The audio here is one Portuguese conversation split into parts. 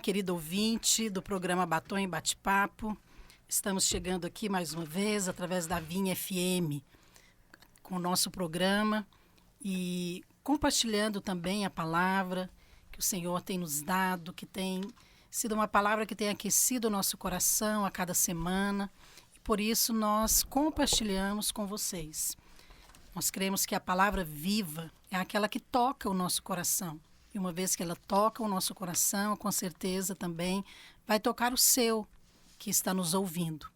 querido ouvinte do programa Batom e Bate-Papo. Estamos chegando aqui mais uma vez através da Vinha FM com o nosso programa e compartilhando também a palavra que o Senhor tem nos dado, que tem sido uma palavra que tem aquecido o nosso coração a cada semana. E por isso nós compartilhamos com vocês. Nós cremos que a palavra viva é aquela que toca o nosso coração. E uma vez que ela toca o nosso coração, com certeza também vai tocar o seu, que está nos ouvindo.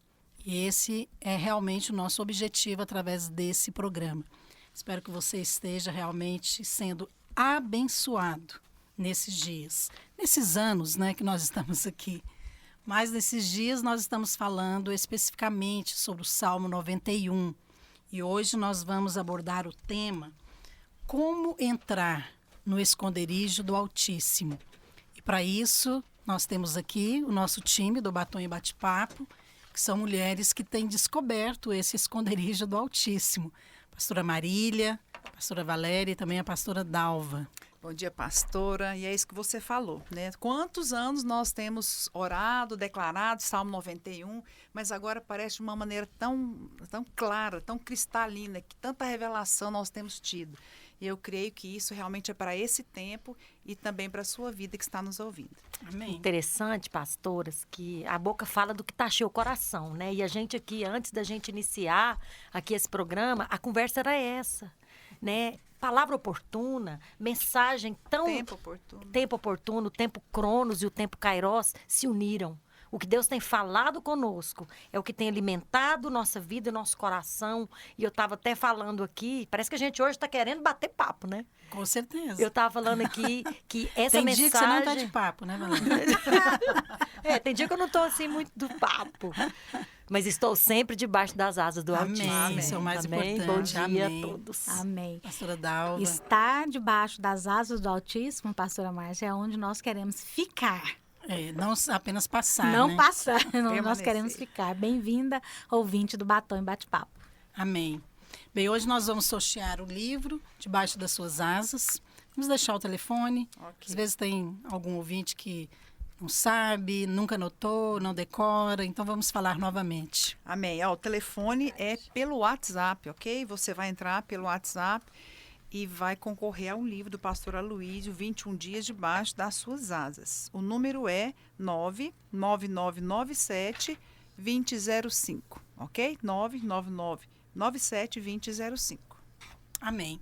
E esse é realmente o nosso objetivo através desse programa. Espero que você esteja realmente sendo abençoado nesses dias, nesses anos, né, que nós estamos aqui. Mas nesses dias nós estamos falando especificamente sobre o Salmo 91. E hoje nós vamos abordar o tema Como entrar no esconderijo do Altíssimo. E para isso, nós temos aqui o nosso time do Batom e Bate-Papo, que são mulheres que têm descoberto esse esconderijo do Altíssimo. Pastora Marília, pastora Valéria e também a pastora Dalva. Bom dia, pastora. E é isso que você falou, né? Quantos anos nós temos orado, declarado, Salmo 91, mas agora parece de uma maneira tão clara, tão cristalina, que tanta revelação nós temos tido. E eu creio que isso realmente é para esse tempo e também para a sua vida que está nos ouvindo. Amém. Interessante, pastoras, que a boca fala do que está cheio o coração, né? E a gente aqui, antes da gente iniciar aqui esse programa, a conversa era essa, né? Palavra oportuna, mensagem tão... Tempo oportuno, o tempo Cronos e o tempo Kairos se uniram. O que Deus tem falado conosco é o que tem alimentado nossa vida e nosso coração. E eu estava até falando aqui, parece que a gente hoje está querendo bater papo, né? Com certeza. Eu estava falando aqui que essa tem mensagem... Tem dia que você não está de papo, né, Valéria? Tem dia que eu não estou assim muito do papo. Mas estou sempre debaixo das asas do Altíssimo. Amém, isso é o mais importante. Bom dia Amém. a todos. Amém. Pastora Dalva. Estar debaixo das asas do Altíssimo, pastora Márcia, é onde nós queremos ficar. Não apenas passar, Não né? passar, nós queremos ficar. Bem-vinda, ouvinte do Batom e Bate-Papo. Amém. Bem, hoje nós vamos sortear o livro Debaixo das Suas Asas. Vamos deixar o telefone. Okay. Às vezes tem algum ouvinte que não sabe, nunca anotou, não decora. Então, vamos falar novamente. Amém. O telefone é pelo WhatsApp, ok? Você vai entrar pelo WhatsApp e vai concorrer ao livro do pastor Aloísio, 21 Dias Debaixo das Suas Asas. O número é 99997-2005, ok? 99997-2005. Amém.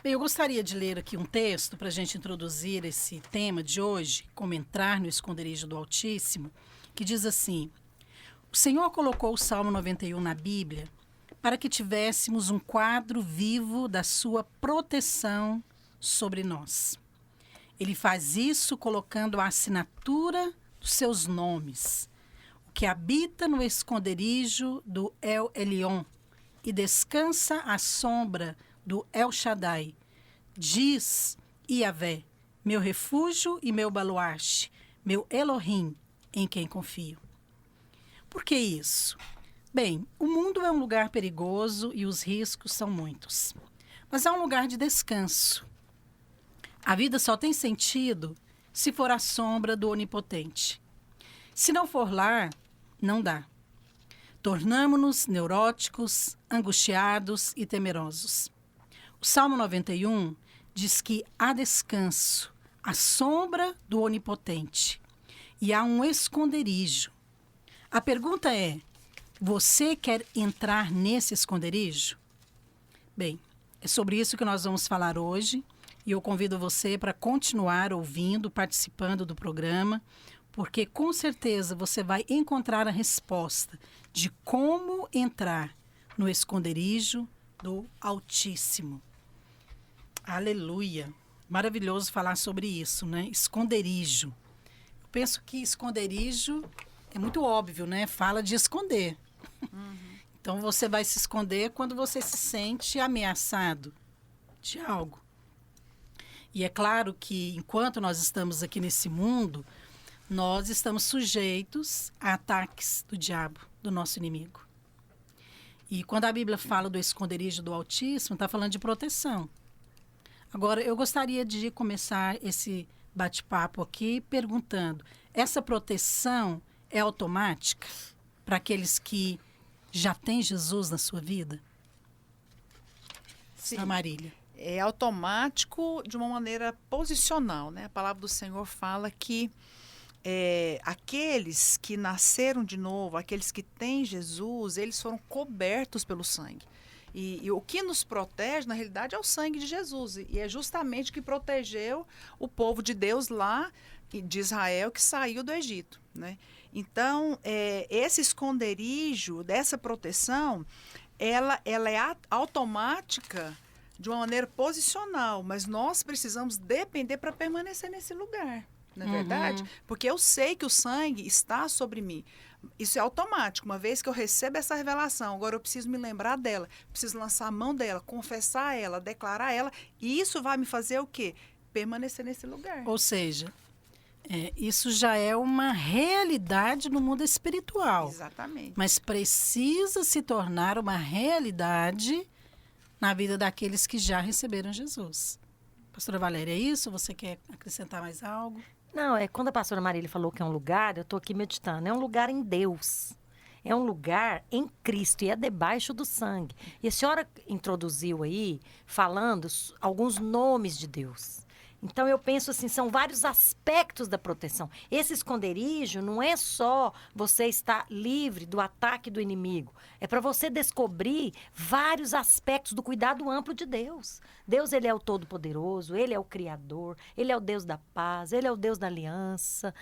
Bem, eu gostaria de ler aqui um texto para a gente introduzir esse tema de hoje, como entrar no esconderijo do Altíssimo, que diz assim: o Senhor colocou o Salmo 91 na Bíblia para que tivéssemos um quadro vivo da sua proteção sobre nós. Ele faz isso colocando a assinatura dos seus nomes, o que habita no esconderijo do El Elyon e descansa à sombra do El Shaddai. Diz Yahvé, meu refúgio e meu baluarte, meu Elohim, em quem confio. Por que isso? Bem, o mundo é um lugar perigoso e os riscos são muitos. Mas é um lugar de descanso. A vida só tem sentido se for à sombra do Onipotente. Se não for lá, não dá. Tornamo-nos neuróticos, angustiados e temerosos. O Salmo 91 diz que há descanso, à sombra do Onipotente, e há um esconderijo. A pergunta é: você quer entrar nesse esconderijo? Bem, é sobre isso que nós vamos falar hoje, e eu convido você para continuar ouvindo, participando do programa, porque com certeza você vai encontrar a resposta de como entrar no esconderijo do Altíssimo. Aleluia! Maravilhoso falar sobre isso, né? Esconderijo. Eu penso que esconderijo é muito óbvio, né? Fala de esconder. Então, você vai se esconder quando você se sente ameaçado de algo. E é claro que, enquanto nós estamos aqui nesse mundo, nós estamos sujeitos a ataques do diabo, do nosso inimigo. E quando a Bíblia fala do esconderijo do Altíssimo, está falando de proteção. Agora, eu gostaria de começar esse bate-papo aqui perguntando, essa proteção é automática para aqueles que já têm Jesus na sua vida? Sim. A Marília. É automático de uma maneira posicional, né? A palavra do Senhor fala que aqueles que nasceram de novo, aqueles que têm Jesus, eles foram cobertos pelo sangue. E o que nos protege, na realidade, é o sangue de Jesus. E é justamente o que protegeu o povo de Deus lá de Israel que saiu do Egito, né? Então, esse esconderijo dessa proteção, ela é automática de uma maneira posicional, mas nós precisamos depender para permanecer nesse lugar, não é verdade? Porque eu sei que o sangue está sobre mim. Isso é automático. Uma vez que eu recebo essa revelação, agora eu preciso me lembrar dela, preciso lançar a mão dela, confessar ela, declarar ela, e isso vai me fazer o quê? Permanecer nesse lugar. Ou seja, isso já é uma realidade no mundo espiritual. Exatamente. Mas precisa se tornar uma realidade na vida daqueles que já receberam Jesus. Pastora Valéria, é isso? Você quer acrescentar mais algo? Não, quando a pastora Marília falou que é um lugar, eu estou aqui meditando, é um lugar em Deus. É um lugar em Cristo e é debaixo do sangue. E a senhora introduziu aí, falando alguns nomes de Deus. Então, eu penso assim, são vários aspectos da proteção. Esse esconderijo não é só você estar livre do ataque do inimigo. É para você descobrir vários aspectos do cuidado amplo de Deus. Deus, ele é o Todo-Poderoso, ele é o Criador, ele é o Deus da paz, ele é o Deus da aliança.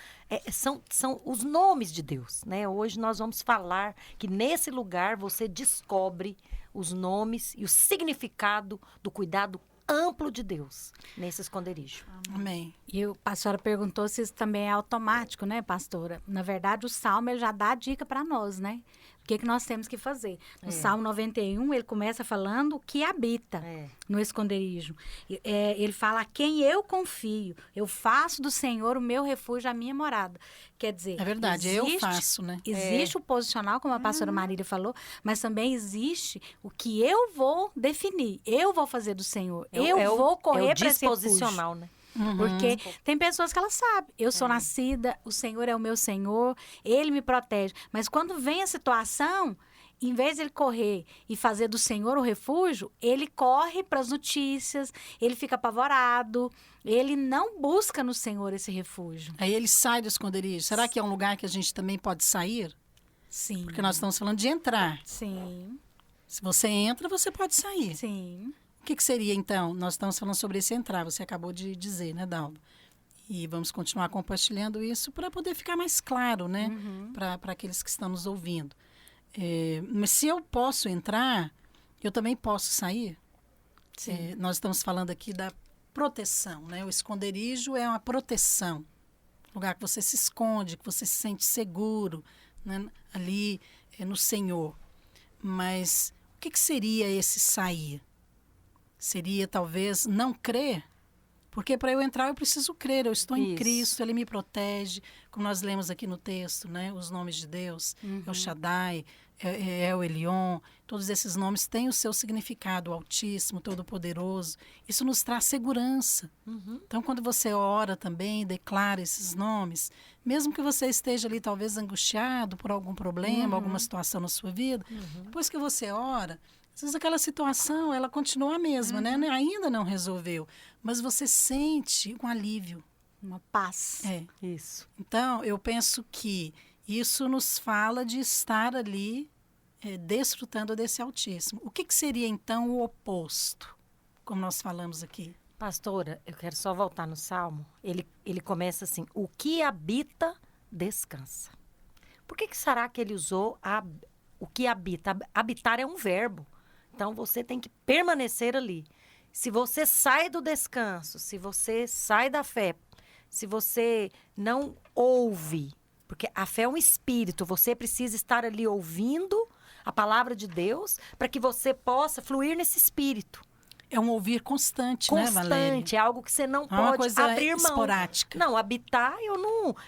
São os nomes de Deus, né? Hoje nós vamos falar que nesse lugar você descobre os nomes e o significado do cuidado amplo de Deus nesse esconderijo. Amém. E a senhora perguntou se isso também é automático, né, pastora? Na verdade, o Salmo ele já dá a dica para nós, né? O que nós temos que fazer? No Salmo 91, ele começa falando o que habita no esconderijo. Ele fala, a quem eu confio, eu faço do Senhor o meu refúgio, a minha morada. Quer dizer, É verdade, eu faço, né? Existe o posicional, como a pastora Marília falou, mas também existe o que eu vou definir. Eu vou fazer do Senhor. Eu vou correr para esse refúgio. Disposicional, né? Porque tem pessoas que elas sabem. Eu sou nascida, o Senhor é o meu Senhor, Ele me protege. Mas quando vem a situação, em vez de ele correr e fazer do Senhor o refúgio, ele corre para as notícias, ele fica apavorado, ele não busca no Senhor esse refúgio. Aí ele sai do esconderijo. Será que é um lugar que a gente também pode sair? Sim. Porque nós estamos falando de entrar. Sim, Se você entra, você pode sair. sim. O que seria, então? Nós estamos falando sobre esse entrar, você acabou de dizer, né, Dalva? E vamos continuar compartilhando isso para poder ficar mais claro, né, para aqueles que estão nos ouvindo. Mas se eu posso entrar, eu também posso sair? Sim. Nós estamos falando aqui da proteção, né? O esconderijo é uma proteção. Lugar que você se esconde, que você se sente seguro, né, ali no Senhor. Mas o que seria esse sair? Seria talvez não crer? Porque para eu entrar eu preciso crer, eu estou em Cristo, Ele me protege, como nós lemos aqui no texto, né? Os nomes de Deus, El Shaddai, El Elyon, todos esses nomes têm o seu significado, o Altíssimo, Todo-Poderoso. Isso nos traz segurança. Então, quando você ora também, declara esses nomes, mesmo que você esteja ali talvez angustiado por algum problema, alguma situação na sua vida, depois que você ora, às vezes aquela situação, ela continua a mesma, né? Ainda não resolveu, mas você sente um alívio. Uma paz. Isso. Então, eu penso que isso nos fala de estar ali desfrutando desse Altíssimo. O que seria, então, o oposto, como nós falamos aqui? Pastora, eu quero só voltar no Salmo. Ele começa assim, o que habita, descansa. Por que será que ele usou o que habita? Habitar é um verbo. Então, você tem que permanecer ali. Se você sai do descanso, se você sai da fé, se você não ouve, porque a fé é um espírito, você precisa estar ali ouvindo a palavra de Deus para que você possa fluir nesse espírito. É um ouvir constante, né, Valéria? Constante, é algo que você não É uma pode coisa abrir mão. esporádica. Não, habitar,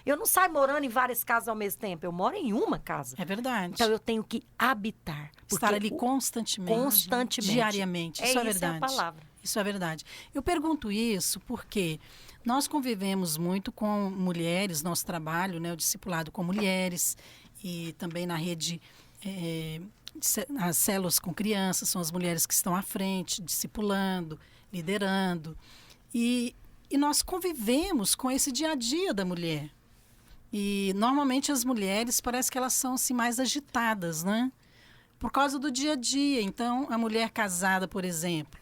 eu não saio morando em várias casas ao mesmo tempo, eu moro em uma casa. É verdade. Então, eu tenho que habitar. Estar ali constantemente. Constantemente. Diariamente, isso é verdade. Essa é a palavra. Isso é verdade. Eu pergunto isso porque nós convivemos muito com mulheres, nosso trabalho, né, o discipulado com mulheres, e também na rede, as células com crianças, são as mulheres que estão à frente, discipulando, liderando. E nós convivemos com esse dia a dia da mulher. E normalmente as mulheres parece que elas são assim, mais agitadas, né? Por causa do dia a dia. Então, a mulher casada, por exemplo,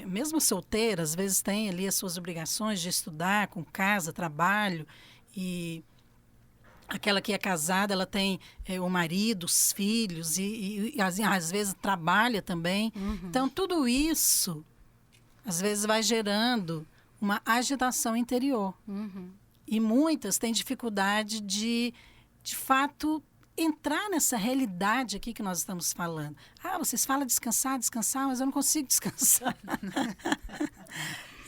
mesmo solteira, às vezes tem ali as suas obrigações de estudar, com casa, trabalho. E aquela que é casada, ela tem o marido, os filhos, e às vezes trabalha também. Então, tudo isso, às vezes, vai gerando uma agitação interior. E muitas têm dificuldade de fato, entrar nessa realidade aqui que nós estamos falando. Vocês falam descansar, mas eu não consigo descansar.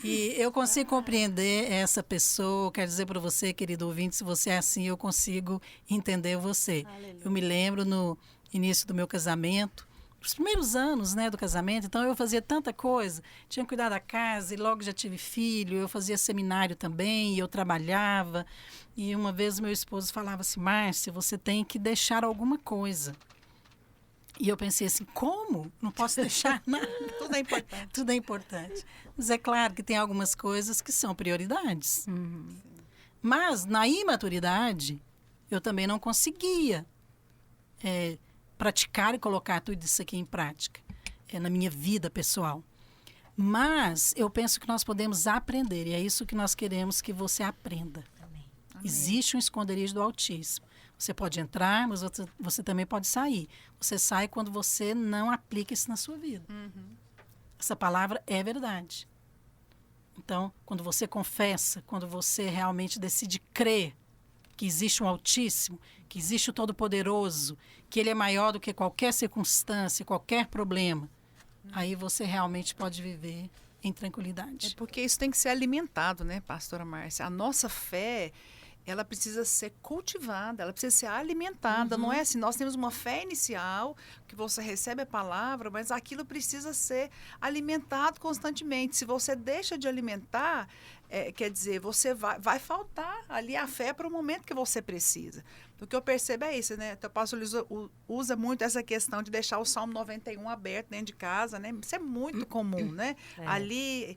E eu consigo compreender essa pessoa. Quero dizer para você, querido ouvinte, se você é assim, eu consigo entender você. Aleluia. Eu me lembro no início do meu casamento, os primeiros anos, né, do casamento, então eu fazia tanta coisa, tinha que cuidar da casa e logo já tive filho, eu fazia seminário também, e eu trabalhava, e uma vez meu esposo falava assim, Márcia, você tem que deixar alguma coisa. E eu pensei assim, como? Não posso deixar nada. Tudo é importante. Tudo é importante. Mas é claro que tem algumas coisas que são prioridades. Mas na imaturidade, eu também não conseguia praticar e colocar tudo isso aqui em prática, na minha vida pessoal. Mas eu penso que nós podemos aprender, e é isso que nós queremos que você aprenda. Amém. Existe um esconderijo do Altíssimo. Você pode entrar, mas você também pode sair. Você sai quando você não aplica isso na sua vida. Essa palavra é verdade. Então, quando você confessa, quando você realmente decide crer que existe um Altíssimo, que existe o Todo-Poderoso, que Ele é maior do que qualquer circunstância, qualquer problema, aí você realmente pode viver em tranquilidade. É porque isso tem que ser alimentado, né, pastora Márcia? A nossa fé, ela precisa ser cultivada, ela precisa ser alimentada. Não é assim, nós temos uma fé inicial, que você recebe a palavra, mas aquilo precisa ser alimentado constantemente. Se você deixa de alimentar, quer dizer, você vai faltar ali a fé para o momento que você precisa. O que eu percebo é isso, né? O pastor Luiz usa muito essa questão de deixar o Salmo 91 aberto dentro de casa, né? Isso é muito comum, né? Ali,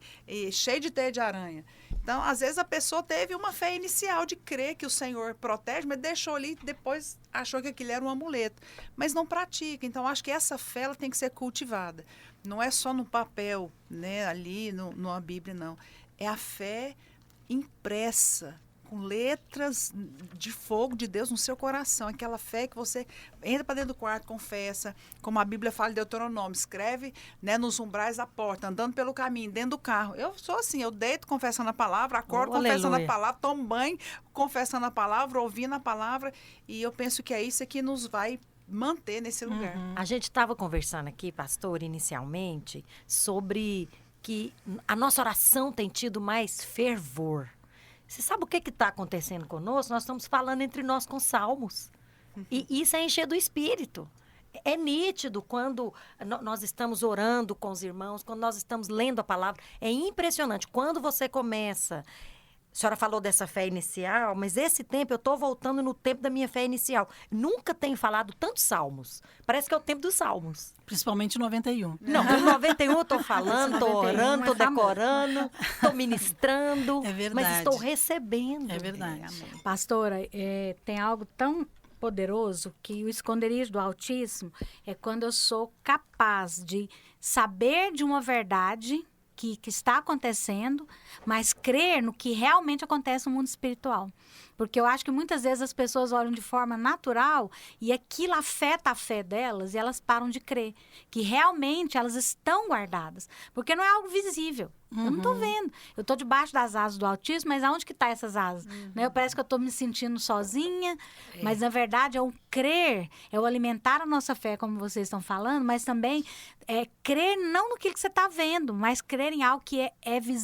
cheio de teia de aranha. Então, às vezes a pessoa teve uma fé inicial de crer que o Senhor protege, mas deixou ali e depois achou que aquilo era um amuleto. Mas não pratica. Então, acho que essa fé ela tem que ser cultivada. Não é só no papel, né? Ali, numa Bíblia, não. É a fé impressa, com letras de fogo de Deus no seu coração. Aquela fé que você entra para dentro do quarto, confessa, como a Bíblia fala em Deuteronômio, escreve, né, nos umbrais da porta, andando pelo caminho, dentro do carro. Eu sou assim, eu deito confessando a palavra, acordo confessando a palavra, tomo banho confessando a palavra, ouvindo a palavra, e eu penso que é isso que nos vai manter nesse lugar. A gente estava conversando aqui, pastor, inicialmente, sobre que a nossa oração tem tido mais fervor. Você sabe o que está acontecendo conosco? Nós estamos falando entre nós com salmos. E isso é encher do Espírito. É nítido quando nós estamos orando com os irmãos, quando nós estamos lendo a palavra. É impressionante. Quando você começa... A senhora falou dessa fé inicial, mas esse tempo eu estou voltando no tempo da minha fé inicial. Nunca tenho falado tantos salmos. Parece que é o tempo dos salmos. Principalmente 91. Não, no 91 eu estou falando, estou orando, estou decorando, estou ministrando. É verdade. Mas estou recebendo. É verdade. Pastora, tem algo tão poderoso que o esconderijo do Altíssimo é quando eu sou capaz de saber de uma verdade que está acontecendo, mas crer no que realmente acontece no mundo espiritual. Porque eu acho que muitas vezes as pessoas olham de forma natural e aquilo afeta a fé delas e elas param de crer que realmente elas estão guardadas. Porque não é algo visível. Eu não estou vendo. Eu estou debaixo das asas do Altíssimo, mas aonde que estão essas asas? Né? Parece que eu estou me sentindo sozinha, mas na verdade é o crer, é o alimentar a nossa fé, como vocês estão falando, mas também é crer não no que você está vendo, mas crer em algo que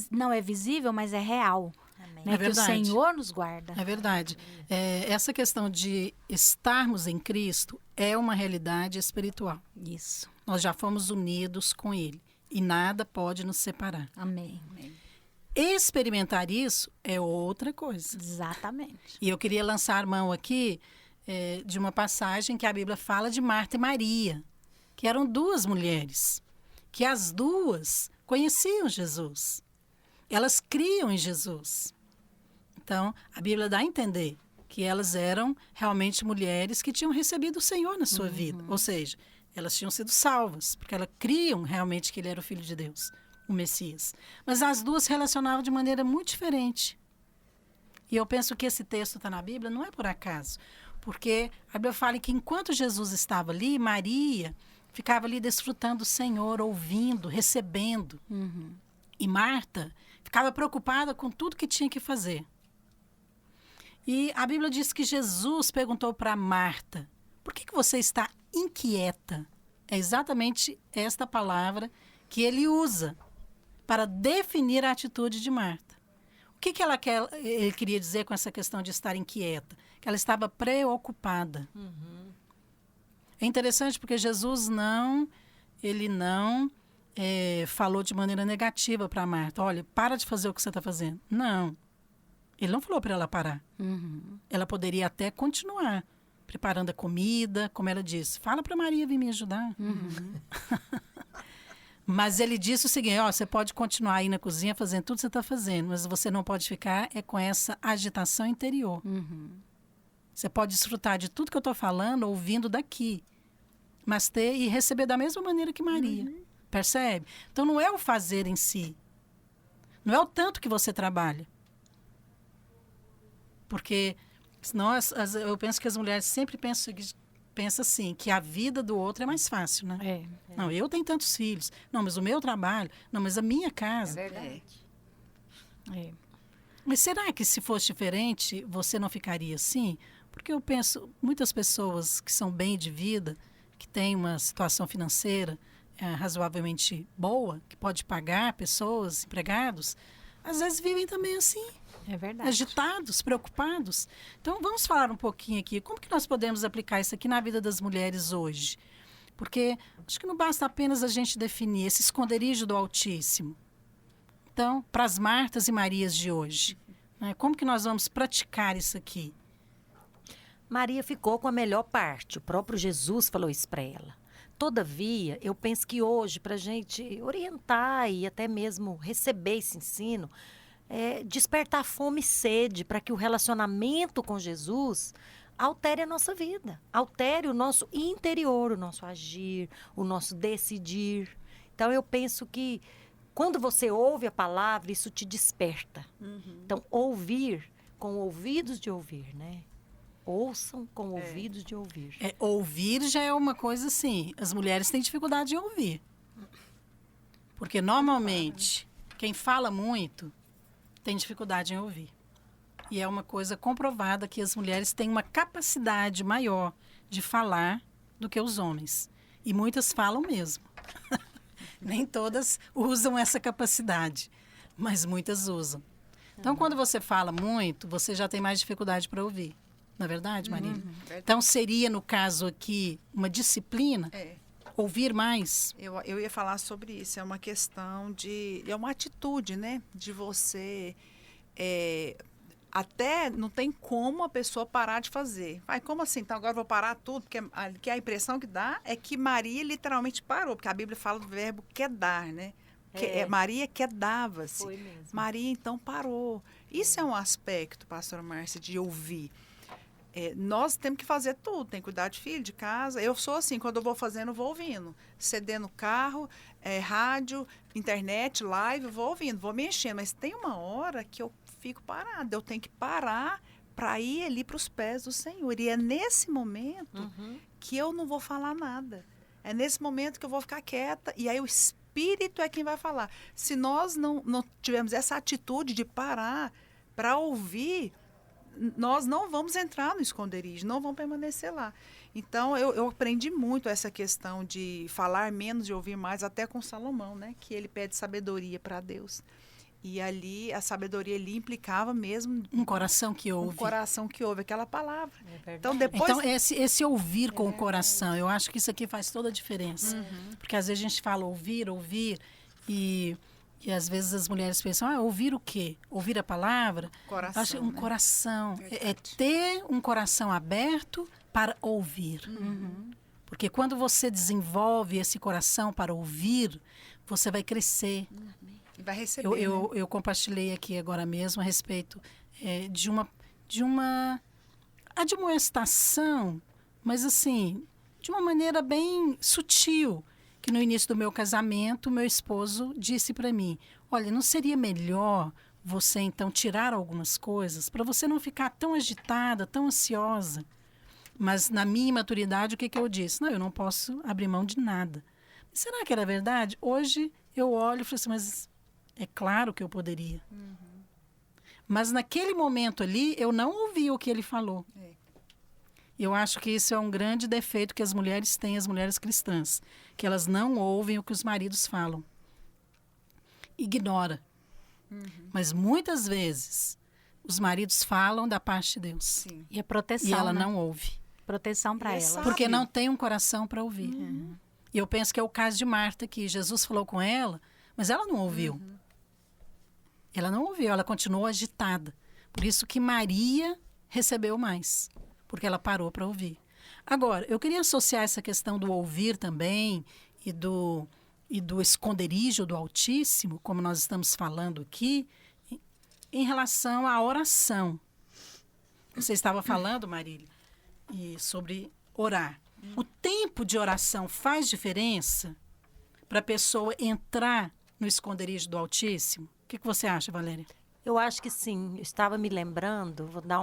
não é visível, mas é real. Né? É que o verdade. Senhor nos guarda. É verdade. Essa questão de estarmos em Cristo é uma realidade espiritual. Isso. Nós já fomos unidos com Ele. e nada pode nos separar. Amém. Experimentar isso é outra coisa. Exatamente. E eu queria lançar mão aqui de uma passagem que a Bíblia fala de Marta e Maria, que eram duas mulheres, que as duas conheciam Jesus. Elas criam em Jesus. Então, a Bíblia dá a entender que elas eram realmente mulheres que tinham recebido o Senhor na sua vida. Ou seja, elas tinham sido salvas, porque elas criam realmente que ele era o Filho de Deus, o Messias. Mas as duas se relacionavam de maneira muito diferente. E eu penso que esse texto está na Bíblia não é por acaso, porque a Bíblia fala que enquanto Jesus estava ali, Maria ficava ali desfrutando do Senhor, ouvindo, recebendo. E Marta ficava preocupada com tudo que tinha que fazer. E a Bíblia diz que Jesus perguntou para Marta, por que você está inquieta? É exatamente esta palavra que ele usa para definir a atitude de Marta. O que ele queria dizer com essa questão de estar inquieta? Que ela estava preocupada. É interessante porque Jesus não falou de maneira negativa para Marta. Olha, para de fazer o que você está fazendo. Não. Ele não falou para ela parar. Ela poderia até continuar preparando a comida, como ela disse. Fala para Maria vir me ajudar. Mas ele disse o seguinte, você pode continuar aí na cozinha fazendo tudo que você está fazendo, mas você não pode ficar com essa agitação interior. Você pode desfrutar de tudo que eu estou falando, ouvindo daqui, mas ter e receber da mesma maneira que Maria. Percebe? Então, não é o fazer em si. Não é o tanto que você trabalha. Porque senão eu penso que as mulheres sempre pensam assim, que a vida do outro é mais fácil, né? Não, eu tenho tantos filhos. Não, mas o meu trabalho. Não, mas a minha casa. É verdade. Mas será que se fosse diferente, você não ficaria assim? Porque eu penso, muitas pessoas que são bem de vida, que têm uma situação financeira razoavelmente boa, que pode pagar pessoas, empregados, às vezes vivem também assim. É verdade. Agitados, preocupados. Então, vamos falar um pouquinho aqui. Como que nós podemos aplicar isso aqui na vida das mulheres hoje? Porque acho que não basta apenas a gente definir esse esconderijo do Altíssimo. Então, para as Martas e Marias de hoje, né? Como que nós vamos praticar isso aqui? Maria ficou com a melhor parte. O próprio Jesus falou isso para ela. Todavia, eu penso que hoje, para a gente orientar e até mesmo receber esse ensino, despertar fome e sede para que o relacionamento com Jesus altere a nossa vida, altere o nosso interior, o nosso agir, o nosso decidir. Então, eu penso que quando você ouve a palavra, isso te desperta. Então, ouvir com ouvidos de ouvir, né? Ouçam com ouvidos de ouvir. Ouvir já é uma coisa assim, as mulheres têm dificuldade em ouvir. Porque, normalmente, quem fala muito tem dificuldade em ouvir. E é uma coisa comprovada que as mulheres têm uma capacidade maior de falar do que os homens. E muitas falam mesmo. Nem todas usam essa capacidade, mas muitas usam. Então, quando você fala muito, você já tem mais dificuldade para ouvir. Não é verdade, Marília? Verdade. Então, seria, no caso aqui, uma disciplina? Ouvir mais? Eu ia falar sobre isso. É uma questão de... É uma atitude, né? De você... até não tem como a pessoa parar de fazer. Como assim? Então agora eu vou parar tudo? Porque a impressão que dá é que Maria literalmente parou. Porque a Bíblia fala do verbo quedar, né? Maria quedava-se. Foi mesmo. Maria, então, parou. Isso é um aspecto, pastora Márcia, de ouvir. Nós temos que fazer tudo, tem que cuidar de filho, de casa. Eu sou assim, quando eu vou fazendo, eu vou ouvindo. CD no carro, rádio, internet, live, eu vou ouvindo, vou mexendo. Mas tem uma hora que eu fico parada, eu tenho que parar para ir ali para os pés do Senhor. E é nesse momento que eu não vou falar nada. É nesse momento que eu vou ficar quieta e aí o Espírito é quem vai falar. Se nós não tivermos essa atitude de parar para ouvir, nós não vamos entrar no esconderijo, não vamos permanecer lá. Então, eu aprendi muito essa questão de falar menos e ouvir mais, até com Salomão, né? Que ele pede sabedoria para Deus. E ali, a sabedoria ali implicava mesmo... Um coração que ouve. Um coração que ouve aquela palavra. Então, Então, esse ouvir com o coração, eu acho que isso aqui faz toda a diferença. Porque às vezes a gente fala ouvir, E às vezes as mulheres pensam, ouvir o quê? Ouvir a palavra? Coração, Acho um né? coração. É Verdade. ter um coração aberto para ouvir. Porque quando você desenvolve esse coração para ouvir, você vai crescer. E vai receber, Eu compartilhei aqui agora mesmo a respeito de uma admoestação, mas assim, de uma maneira bem sutil, que no início do meu casamento, meu esposo disse para mim, olha, não seria melhor você então tirar algumas coisas para você não ficar tão agitada, tão ansiosa? Mas na minha maturidade, o que eu disse? Não, eu não posso abrir mão de nada. Será que era verdade? Hoje eu olho e falo assim, mas é claro que eu poderia. Mas naquele momento ali, eu não ouvi o que ele falou. É. Eu acho que isso é um grande defeito que as mulheres têm, as mulheres cristãs, que elas não ouvem o que os maridos falam. Ignora. Mas muitas vezes os maridos falam da parte de Deus. Sim. E a proteção, E ela né? não ouve. Proteção para E é ela. sábio. Porque não tem um coração para ouvir. E eu penso que é o caso de Marta aqui. Jesus falou com ela, mas ela não ouviu. Ela não ouviu, ela continuou agitada. Por isso que Maria recebeu mais, porque ela parou para ouvir. Agora, eu queria associar essa questão do ouvir também e do esconderijo do Altíssimo, como nós estamos falando aqui, em relação à oração. Você estava falando, Marília, sobre orar. O tempo de oração faz diferença para a pessoa entrar no esconderijo do Altíssimo? O que você acha, Valéria? Eu acho que sim. Eu estava me lembrando, vou dar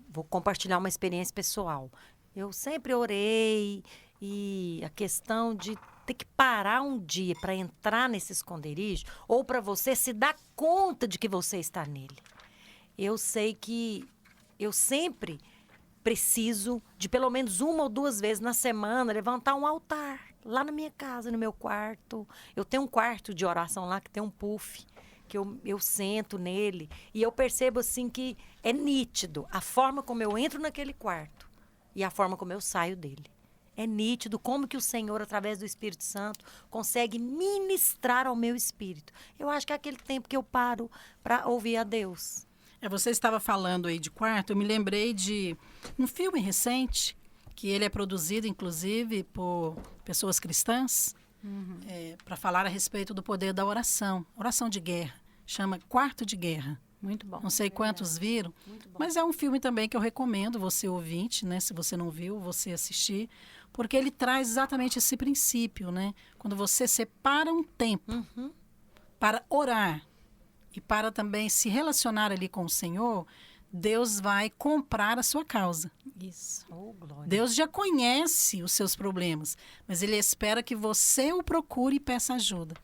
vou compartilhar uma experiência pessoal. Eu sempre orei e a questão de ter que parar um dia para entrar nesse esconderijo ou para você se dar conta de que você está nele. Eu sei que eu sempre preciso de pelo menos 1 ou 2 vezes na semana levantar um altar lá na minha casa, no meu quarto. Eu tenho um quarto de oração lá que tem um puff, que eu sento nele e eu percebo assim que é nítido a forma como eu entro naquele quarto e a forma como eu saio dele. É nítido como que o Senhor, através do Espírito Santo, consegue ministrar ao meu espírito. Eu acho que é aquele tempo que eu paro para ouvir a Deus. Você estava falando aí de quarto, eu me lembrei de um filme recente, que ele é produzido, inclusive, por pessoas cristãs, para falar a respeito do poder da oração de guerra. Chama Quarto de Guerra. Muito bom. Não sei quantos viram, mas é um filme também que eu recomendo você ouvinte, né? Se você não viu, você assistir, porque ele traz exatamente esse princípio, né? Quando você separa um tempo para orar e para também se relacionar ali com o Senhor, Deus vai comprar a sua causa. Isso. Oh, glória. Deus já conhece os seus problemas, mas Ele espera que você o procure e peça ajuda.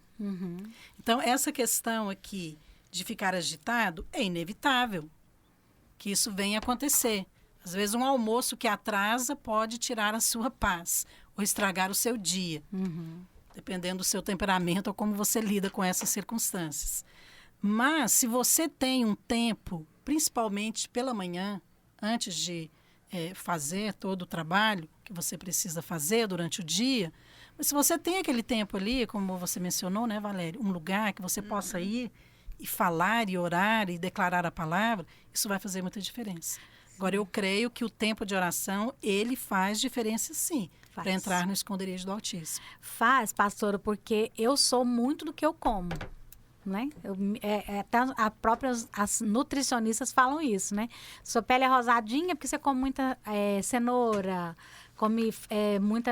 Então, essa questão aqui de ficar agitado é inevitável que isso venha acontecer. Às vezes, um almoço que atrasa pode tirar a sua paz ou estragar o seu dia, dependendo do seu temperamento ou como você lida com essas circunstâncias. Mas, se você tem um tempo, principalmente pela manhã, antes de fazer todo o trabalho que você precisa fazer durante o dia, mas se você tem aquele tempo ali, como você mencionou, né, Valéria, um lugar que você possa ir e falar e orar e declarar a palavra, isso vai fazer muita diferença. Agora, eu creio que o tempo de oração, ele faz diferença sim, para entrar no esconderijo do Altíssimo. Faz, pastora, porque eu sou muito do que eu como. Né? Até as nutricionistas falam isso, né? Sua pele é rosadinha porque você come muita cenoura, come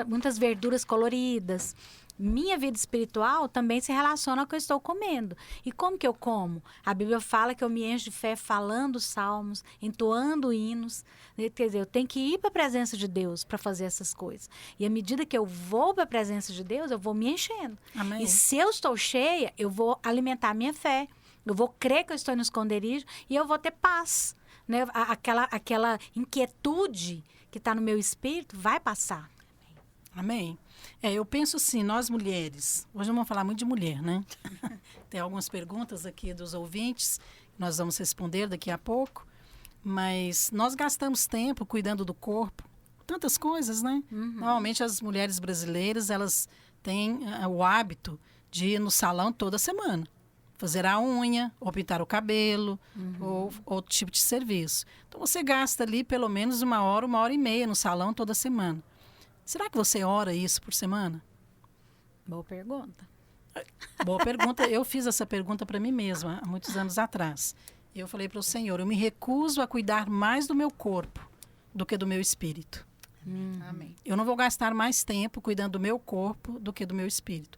muitas verduras coloridas. Minha vida espiritual também se relaciona ao que eu estou comendo. E como que eu como? A Bíblia fala que eu me encho de fé falando salmos, entoando hinos. Quer dizer, eu tenho que ir para a presença de Deus para fazer essas coisas. E à medida que eu vou para a presença de Deus, eu vou me enchendo. Amém. E se eu estou cheia, eu vou alimentar a minha fé. Eu vou crer que eu estou no esconderijo e eu vou ter paz. Né? Aquela inquietude que está no meu espírito vai passar. Amém. Eu penso assim, nós mulheres, hoje não vamos falar muito de mulher, né? Tem algumas perguntas aqui dos ouvintes, que nós vamos responder daqui a pouco, mas nós gastamos tempo cuidando do corpo, tantas coisas, né? Normalmente as mulheres brasileiras, elas têm o hábito de ir no salão toda semana. Fazer a unha, ou pintar o cabelo, ou outro tipo de serviço. Então, você gasta ali pelo menos 1 hora, 1 hora e meia no salão toda semana. Será que você ora isso por semana? Boa pergunta. Boa pergunta. Eu fiz essa pergunta para mim mesma, há muitos anos atrás. Eu falei para o Senhor, eu me recuso a cuidar mais do meu corpo do que do meu espírito. Amém. Eu não vou gastar mais tempo cuidando do meu corpo do que do meu espírito.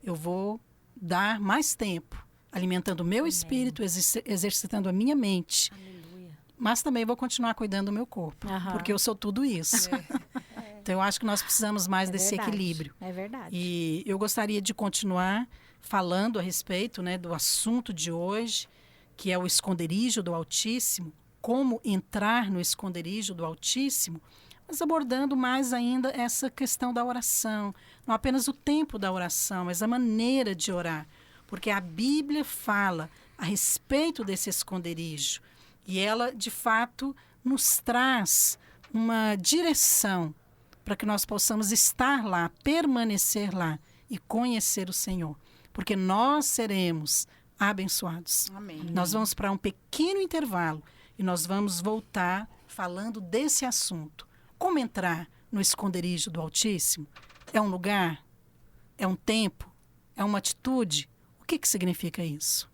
Eu vou dar mais tempo alimentando o meu espírito, exercitando a minha mente. Aleluia. Mas também vou continuar cuidando do meu corpo, porque eu sou tudo isso. Então, eu acho que nós precisamos mais desse verdade, equilíbrio. É verdade. E eu gostaria de continuar falando a respeito, né, do assunto de hoje, que é o esconderijo do Altíssimo, como entrar no esconderijo do Altíssimo, mas abordando mais ainda essa questão da oração. Não apenas o tempo da oração, mas a maneira de orar. Porque a Bíblia fala a respeito desse esconderijo. E ela, de fato, nos traz uma direção para que nós possamos estar lá, permanecer lá e conhecer o Senhor. Porque nós seremos abençoados. Amém. Nós vamos para um pequeno intervalo e nós vamos voltar falando desse assunto. Como entrar no esconderijo do Altíssimo? É um lugar? É um tempo? É uma atitude? O que significa isso?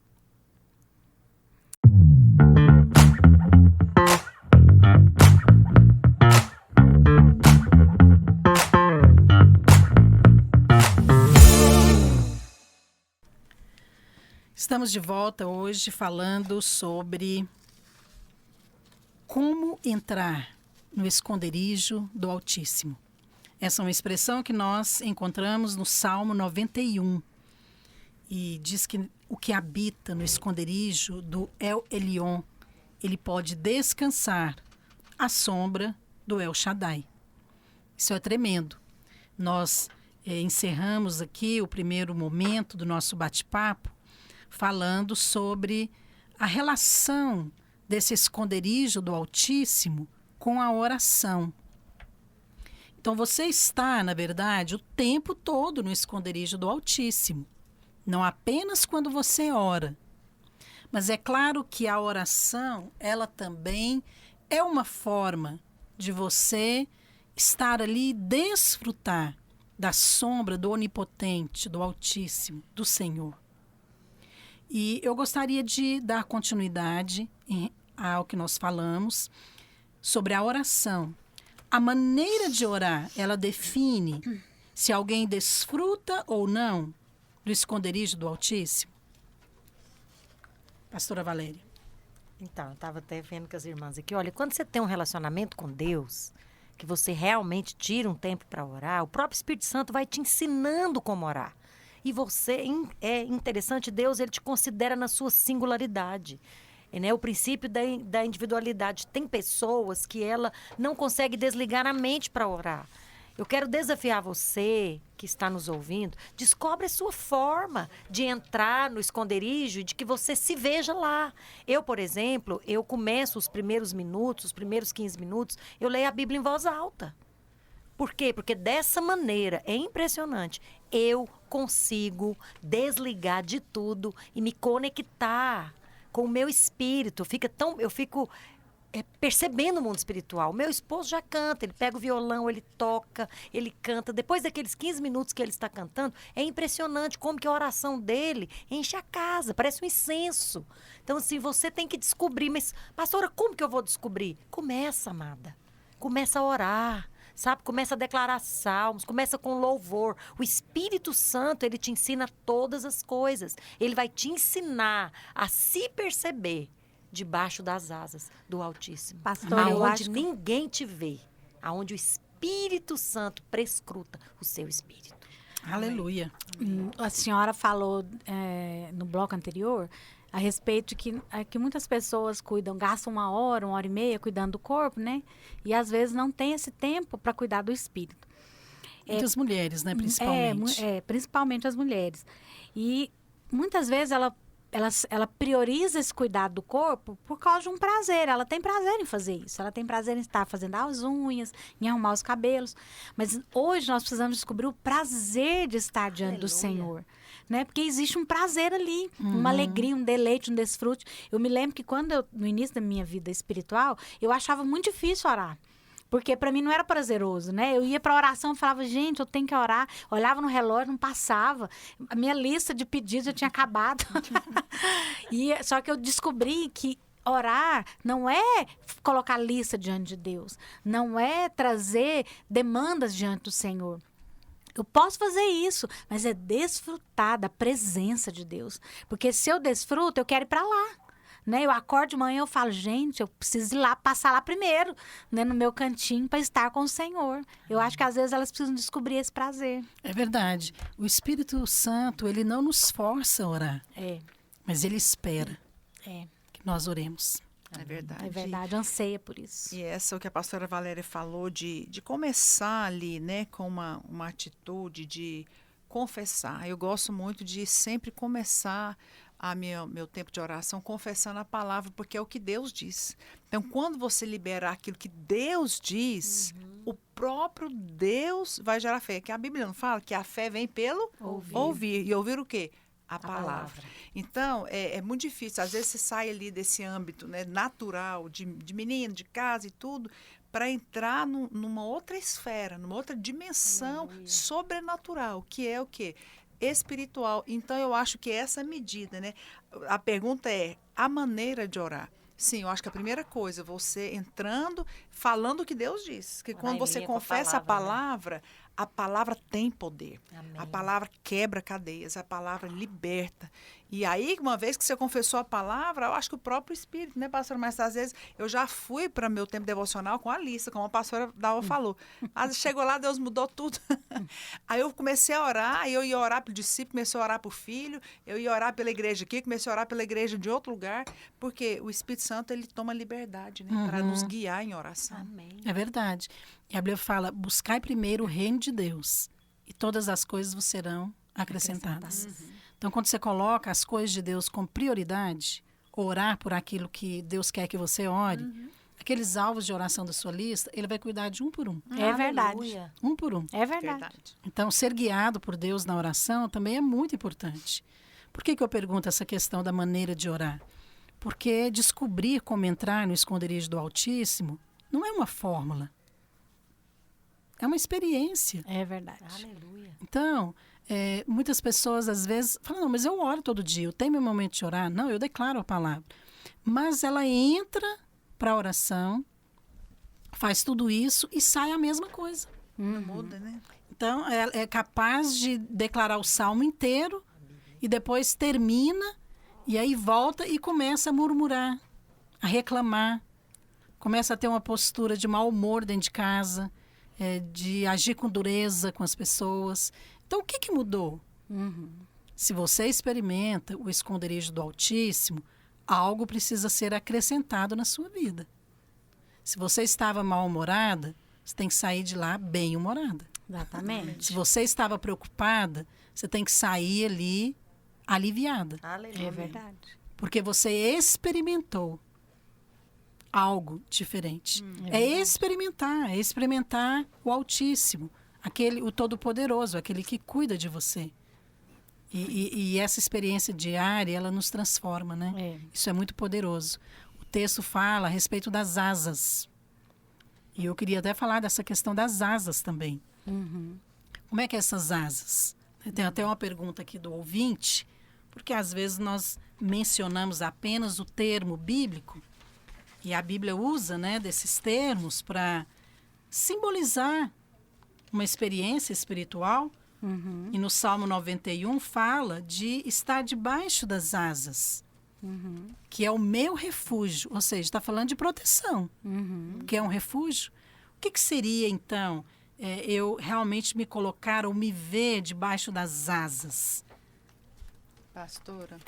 Estamos de volta hoje falando sobre como entrar no esconderijo do Altíssimo. Essa é uma expressão que nós encontramos no Salmo 91. E diz que o que habita no esconderijo do El Elyon, ele pode descansar à sombra do El Shaddai. Isso é tremendo. Nós encerramos aqui o primeiro momento do nosso bate-papo falando sobre a relação desse esconderijo do Altíssimo com a oração. Então, você está, na verdade, o tempo todo no esconderijo do Altíssimo. Não apenas quando você ora. Mas é claro que a oração, ela também é uma forma de você estar ali e desfrutar da sombra do Onipotente, do Altíssimo, do Senhor. E eu gostaria de dar continuidade ao que nós falamos sobre a oração. A maneira de orar, ela define se alguém desfruta ou não do esconderijo do Altíssimo. Pastora Valéria. Então, eu estava até vendo com as irmãs aqui. Olha, quando você tem um relacionamento com Deus, que você realmente tira um tempo para orar, o próprio Espírito Santo vai te ensinando como orar. E você, é interessante, Deus, ele te considera na sua singularidade. Né? O princípio da individualidade. Tem pessoas que ela não consegue desligar a mente para orar. Eu quero desafiar você que está nos ouvindo, descobre a sua forma de entrar no esconderijo e de que você se veja lá. Eu, por exemplo, eu começo os primeiros minutos, os primeiros 15 minutos, eu leio a Bíblia em voz alta. Por quê? Porque dessa maneira, é impressionante, eu consigo desligar de tudo e me conectar com o meu espírito. Eu fico percebendo o mundo espiritual. O meu esposo já canta, ele pega o violão, ele toca, ele canta. Depois daqueles 15 minutos que ele está cantando, é impressionante como que a oração dele enche a casa, parece um incenso. Então, assim, você tem que descobrir. Mas, pastora, como que eu vou descobrir? Começa, amada. Começa a orar. Sabe? Começa a declarar salmos, começa com louvor. O Espírito Santo, ele te ensina todas as coisas. Ele vai te ensinar a se perceber debaixo das asas do Altíssimo. Pastor, eu acho aonde ninguém te vê. Aonde o Espírito Santo prescruta o seu espírito. Aleluia. A senhora falou no bloco anterior a respeito de que muitas pessoas gastam 1 hora, 1 hora e meia cuidando do corpo, né? E às vezes não tem esse tempo para cuidar do espírito. Muitas mulheres, né? Principalmente. Principalmente as mulheres. E muitas vezes ela ela prioriza esse cuidado do corpo por causa de um prazer. Ela tem prazer em fazer isso. Ela tem prazer em estar fazendo as unhas, em arrumar os cabelos. Mas hoje nós precisamos descobrir o prazer de estar diante do Senhor. Né? Porque existe um prazer ali, uma alegria, um deleite, um desfrute. Eu me lembro que no início da minha vida espiritual, eu achava muito difícil orar. Porque para mim não era prazeroso, né? Eu ia para oração e falava, gente, eu tenho que orar. Olhava no relógio, não passava. A minha lista de pedidos já tinha acabado. Só que eu descobri que orar não é colocar lista diante de Deus. Não é trazer demandas diante do Senhor. Eu posso fazer isso, mas é desfrutar da presença de Deus. Porque se eu desfruto, eu quero ir para lá. Né? Eu acordo de manhã e eu falo, gente, eu preciso ir lá, passar lá primeiro, né, no meu cantinho, para estar com o Senhor. Eu acho que às vezes elas precisam descobrir esse prazer. É verdade. O Espírito Santo, ele não nos força a orar, mas ele espera que nós oremos. É verdade. É verdade, anseia por isso. E essa é o que a pastora Valéria falou de começar ali, né, com uma atitude de confessar. Eu gosto muito de sempre começar meu tempo de oração confessando a palavra, porque é o que Deus diz. Então, quando você liberar aquilo que Deus diz, o próprio Deus vai gerar fé. Que a Bíblia não fala que a fé vem pelo ouvir. E ouvir o quê? A palavra. Então, é muito difícil. Às vezes você sai ali desse âmbito, né, natural, de menino, de casa e tudo, para entrar numa outra esfera, numa outra dimensão sobrenatural, que é o quê? Espiritual. Então, eu acho que essa medida, né? A pergunta é a maneira de orar. Sim, eu acho que a primeira coisa, você entrando, falando o que Deus diz. Que quando você confessa a palavra, a palavra tem poder. Amém. A palavra quebra cadeias, a palavra liberta. E aí, uma vez que você confessou a palavra, eu acho que o próprio Espírito, né, pastora? Mas às vezes eu já fui para meu tempo devocional com a lista, como a pastora Dalva falou. Chegou lá, Deus mudou tudo. Aí eu comecei a orar, aí eu ia orar pelo discípulo, comecei a orar por filho, eu ia orar pela igreja aqui, comecei a orar pela igreja de outro lugar, porque o Espírito Santo, ele toma liberdade, né, para nos guiar em oração. Amém. É verdade. E a Bíblia fala, buscai primeiro o reino de Deus e todas as coisas vos serão acrescentadas. Então, quando você coloca as coisas de Deus como prioridade, orar por aquilo que Deus quer que você ore, aqueles alvos de oração da sua lista, ele vai cuidar de um por um. É verdade. Aleluia. Um por um. É verdade. Então, ser guiado por Deus na oração também é muito importante. Por que eu pergunto essa questão da maneira de orar? Porque descobrir como entrar no esconderijo do Altíssimo não é uma fórmula. É uma experiência. É verdade. Aleluia. Então, muitas pessoas às vezes falam, não, mas eu oro todo dia, eu tenho meu momento de orar. Não, eu declaro a palavra. Mas ela entra para a oração, faz tudo isso e sai a mesma coisa. Não muda, né? Então, é capaz de declarar o salmo inteiro e depois termina e aí volta e começa a murmurar, a reclamar. Começa a ter uma postura de mau humor dentro de casa, de agir com dureza com as pessoas. Então, o que mudou? Se você experimenta o esconderijo do Altíssimo, algo precisa ser acrescentado na sua vida. Se você estava mal-humorada, você tem que sair de lá bem-humorada. Exatamente. Se você estava preocupada, você tem que sair ali aliviada. Aleluia. É verdade. Porque você experimentou algo diferente. É experimentar o Altíssimo, o Todo-Poderoso, aquele que cuida de você. E essa experiência diária, ela nos transforma, né? Isso é muito poderoso. O texto fala a respeito das asas. E eu queria até falar dessa questão das asas também. Como é que é essas asas? Tem até uma pergunta aqui do ouvinte, porque às vezes nós mencionamos apenas o termo bíblico, e a Bíblia usa, né, desses termos para simbolizar uma experiência espiritual. E no Salmo 91 fala de estar debaixo das asas, que é o meu refúgio. Ou seja, está falando de proteção, que é um refúgio. O que seria, então, eu realmente me colocar ou me ver debaixo das asas? Pastora,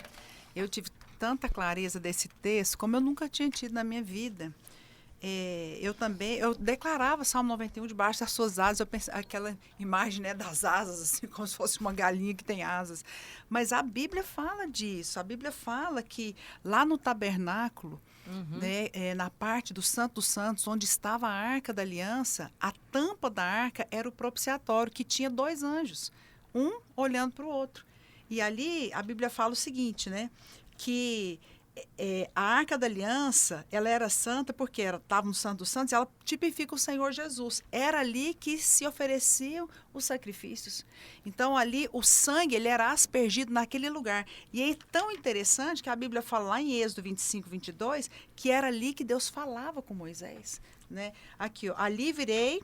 eu tive tanta clareza desse texto como eu nunca tinha tido na minha vida. eu declarava Salmo 91 debaixo das suas asas. Eu pensava, aquela imagem, né, das asas, assim, como se fosse uma galinha que tem asas. Mas a Bíblia fala disso. A Bíblia fala que lá no tabernáculo, né, na parte do Santo dos Santos, onde estava a Arca da Aliança, a tampa da arca era o propiciatório, que tinha 2 anjos, um olhando para o outro. E ali a Bíblia fala o seguinte, né, que a Arca da Aliança, ela era santa porque estava no Santo dos Santos, ela tipifica o Senhor Jesus. Era ali que se ofereciam os sacrifícios. Então, ali, o sangue, ele era aspergido naquele lugar. E é tão interessante que a Bíblia fala lá em Êxodo 25, 22, que era ali que Deus falava com Moisés, né? Aqui, ó, ali virei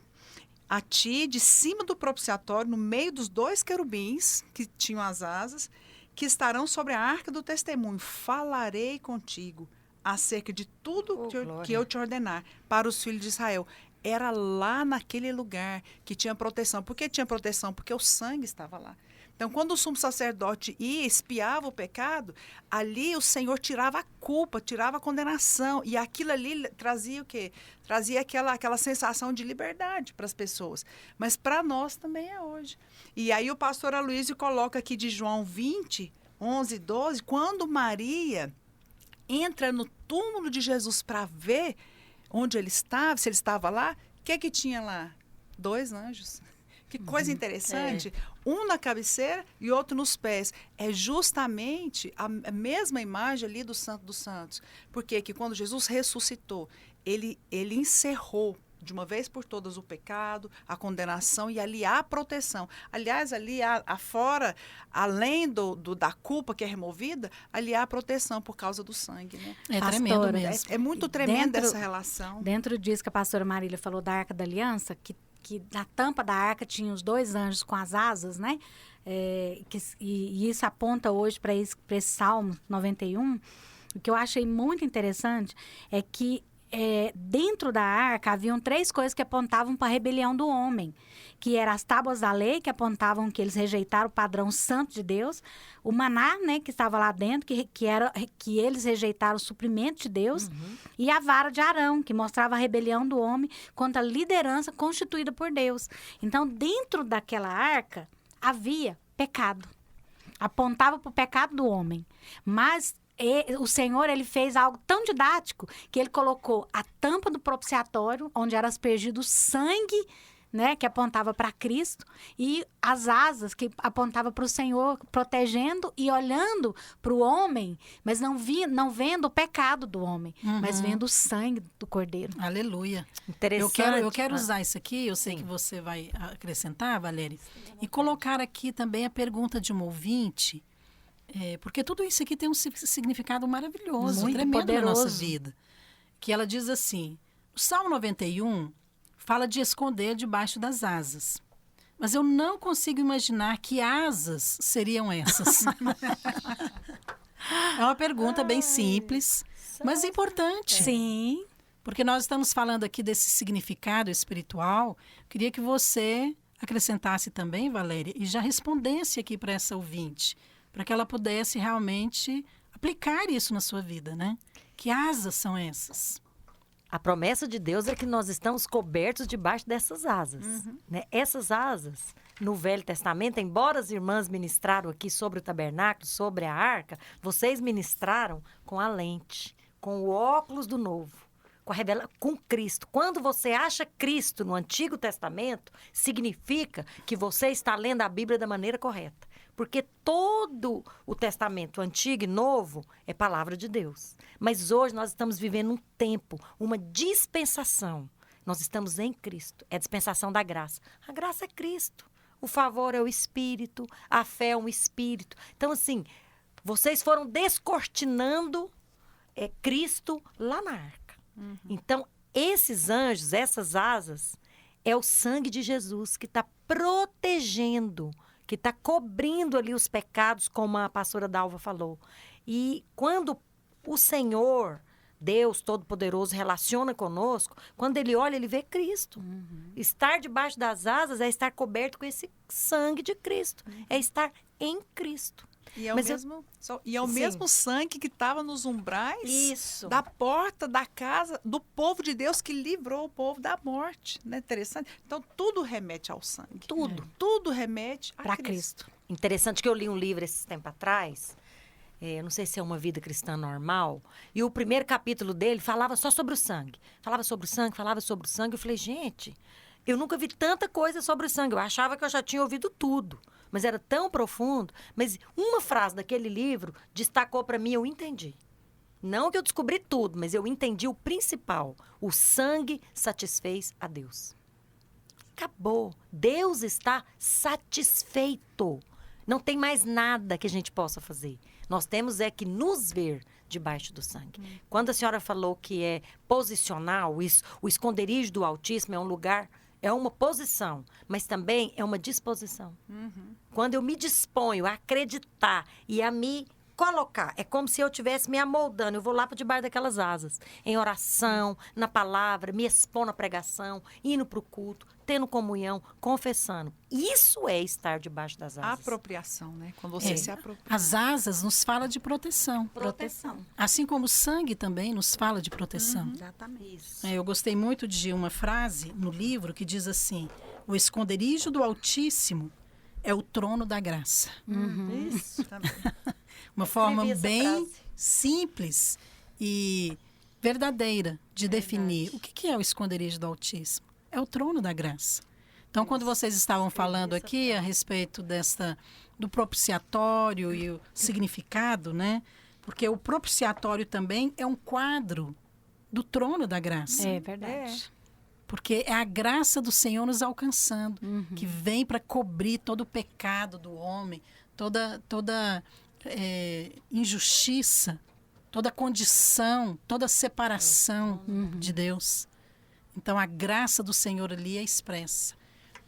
a ti de cima do propiciatório, no meio dos 2 querubins que tinham as asas, que estarão sobre a arca do testemunho. Falarei contigo acerca de tudo que eu te ordenar para os filhos de Israel. Era lá naquele lugar que tinha proteção. Por que tinha proteção? Porque o sangue estava lá. Então, quando o sumo sacerdote ia e espiava o pecado, ali o Senhor tirava a culpa, tirava a condenação. E aquilo ali trazia o quê? Trazia aquela sensação de liberdade para as pessoas. Mas para nós também é hoje. E aí o pastor Aloysio coloca aqui de João 20, 11, 12, quando Maria entra no túmulo de Jesus para ver onde ele estava, se ele estava lá, o que tinha lá? 2 anjos. Que coisa interessante. Um na cabeceira e outro nos pés. É justamente a mesma imagem ali do Santo dos Santos. Porque que quando Jesus ressuscitou, ele encerrou de uma vez por todas o pecado, a condenação, e ali há proteção. Aliás, ali afora, além da culpa que é removida, ali há proteção por causa do sangue, né? É tremendo mesmo. É muito tremenda essa relação. Dentro disso que a pastora Marília falou da Arca da Aliança, que na tampa da arca tinha os 2 anjos com as asas, né? E isso aponta hoje para esse Salmo 91. O que eu achei muito interessante é que dentro da arca haviam 3 coisas que apontavam para a rebelião do homem, que eram as tábuas da lei, que apontavam que eles rejeitaram o padrão santo de Deus, o maná, né, que estava lá dentro, que eles rejeitaram o suprimento de Deus, e a vara de Arão, que mostrava a rebelião do homem contra a liderança constituída por Deus. Então, dentro daquela arca, havia pecado. Apontava para o pecado do homem. Mas o Senhor, ele fez algo tão didático que ele colocou a tampa do propiciatório, onde era aspergido o sangue, né, que apontava para Cristo, e as asas que apontava para o Senhor, protegendo e olhando para o homem, mas não vendo o pecado do homem, mas vendo o sangue do Cordeiro. Aleluia. Interessante. Eu quero usar isso aqui, eu sei que você vai acrescentar, Valéria, e colocar aqui também a pergunta de um ouvinte, porque tudo isso aqui tem um significado maravilhoso, muito tremendo poderoso na nossa vida. Que ela diz assim, o Salmo 91 fala de esconder debaixo das asas. Mas eu não consigo imaginar que asas seriam essas. É uma pergunta bem simples, mas importante. Sim. Porque nós estamos falando aqui desse significado espiritual. Queria que você acrescentasse também, Valéria, e já respondesse aqui para essa ouvinte, para que ela pudesse realmente aplicar isso na sua vida, né? Que asas são essas? A promessa de Deus é que nós estamos cobertos debaixo dessas asas. Né? Essas asas, no Velho Testamento, embora as irmãs ministraram aqui sobre o tabernáculo, sobre a arca, vocês ministraram com a lente, com o óculos do novo, com Cristo. Quando você acha Cristo no Antigo Testamento, significa que você está lendo a Bíblia da maneira correta. Porque todo o Testamento Antigo e Novo é palavra de Deus. Mas hoje nós estamos vivendo um tempo, uma dispensação. Nós estamos em Cristo. É a dispensação da graça. A graça é Cristo. O favor é o Espírito. A fé é um Espírito. Então, assim, vocês foram descortinando Cristo lá na arca. Então, esses anjos, essas asas, é o sangue de Jesus que está protegendo, que está cobrindo ali os pecados, como a pastora Dalva falou. E quando o Senhor, Deus Todo-Poderoso, relaciona conosco, quando Ele olha, Ele vê Cristo. Estar debaixo das asas é estar coberto com esse sangue de Cristo. É estar em Cristo. E é o Mas mesmo, Sim. mesmo sangue que estava nos umbrais Isso. da porta da casa do povo de Deus que livrou o povo da morte. Não é interessante? Então, tudo remete ao sangue. Tudo. Tudo remete a Para Cristo. Cristo. Interessante que eu li um livro esse tempo atrás, não sei se é Uma Vida Cristã Normal, e o primeiro capítulo dele falava só sobre o sangue. Falava sobre o sangue, falava sobre o sangue. Eu falei, gente, eu nunca vi tanta coisa sobre o sangue. Eu achava que eu já tinha ouvido tudo, mas era tão profundo. Mas uma frase daquele livro destacou para mim, eu entendi. Não que eu descobri tudo, mas eu entendi o principal. O sangue satisfez a Deus. Acabou. Deus está satisfeito. Não tem mais nada que a gente possa fazer. Nós temos é que nos ver debaixo do sangue. Quando a senhora falou que é posicional, o esconderijo do Altíssimo é um lugar, é uma posição, mas também é uma disposição. Quando eu me disponho a acreditar e a me colocar, é como se eu estivesse me amoldando. Eu vou lá para debaixo daquelas asas, em oração, na palavra, me expor na pregação, indo para o culto, tendo comunhão, confessando. Isso é estar debaixo das asas. Apropriação, né? Quando você se apropria. As asas nos fala de proteção. Proteção. Assim como o sangue também nos fala de proteção. Exatamente. Isso. Eu gostei muito de uma frase no livro que diz assim: o esconderijo do Altíssimo é o trono da graça. Isso. Também. Uma forma essa bem frase. simples e verdadeira de definir o que é o esconderijo do Altíssimo. É o trono da graça. Então, quando vocês estavam falando aqui a respeito do propiciatório e o significado, né? Porque o propiciatório também é um quadro do trono da graça. É verdade. Porque é a graça do Senhor nos alcançando, que vem para cobrir todo o pecado do homem, toda injustiça, toda condição, toda separação de Deus. Então, a graça do Senhor ali é expressa.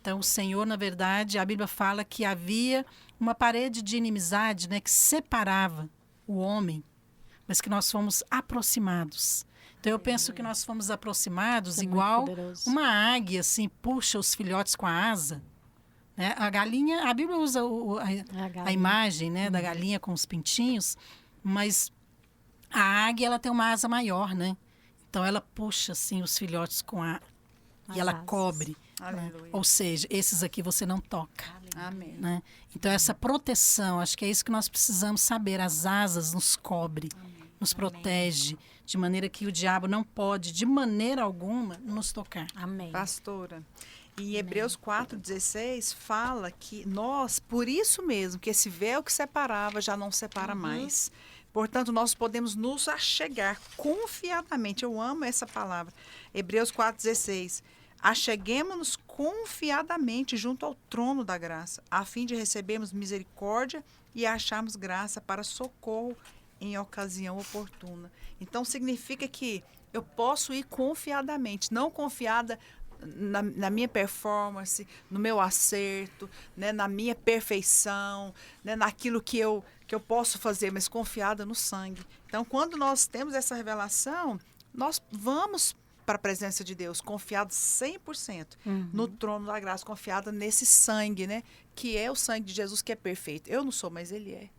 Então, o Senhor, na verdade, a Bíblia fala que havia uma parede de inimizade, né, que separava o homem, mas que nós fomos aproximados. Então, eu penso que nós fomos aproximados Isso é muito igual poderoso. uma águia, assim, puxa os filhotes com a asa. Né? A galinha, a Bíblia usa a galinha. imagem, né, da galinha com os pintinhos, mas a águia, ela tem uma asa maior, né? Então, ela puxa, assim, os filhotes e As ela asas. cobre. Né? Aleluia. Ou seja, esses aqui você não toca. Amém. Né? Então, essa proteção, acho que é isso que nós precisamos saber. As asas nos cobre, nos protege, de maneira que o diabo não pode, de maneira alguma, nos tocar. Amém. Pastora, em Hebreus 4,16 fala que nós, por isso mesmo, que esse véu que separava já não separa mais. Portanto, nós podemos nos achegar confiadamente. Eu amo essa palavra. Hebreus 4,16. Acheguemo-nos confiadamente junto ao trono da graça, a fim de recebermos misericórdia e acharmos graça para socorro em ocasião oportuna. Então, significa que eu posso ir confiadamente, não confiada na minha performance, no meu acerto, né, na minha perfeição, né, naquilo que eu posso fazer, mas confiada no sangue. Então, quando nós temos essa revelação, nós vamos para a presença de Deus, confiados 100% no trono da graça, confiada nesse sangue, né, que é o sangue de Jesus, que é perfeito. Eu não sou, mas Ele é.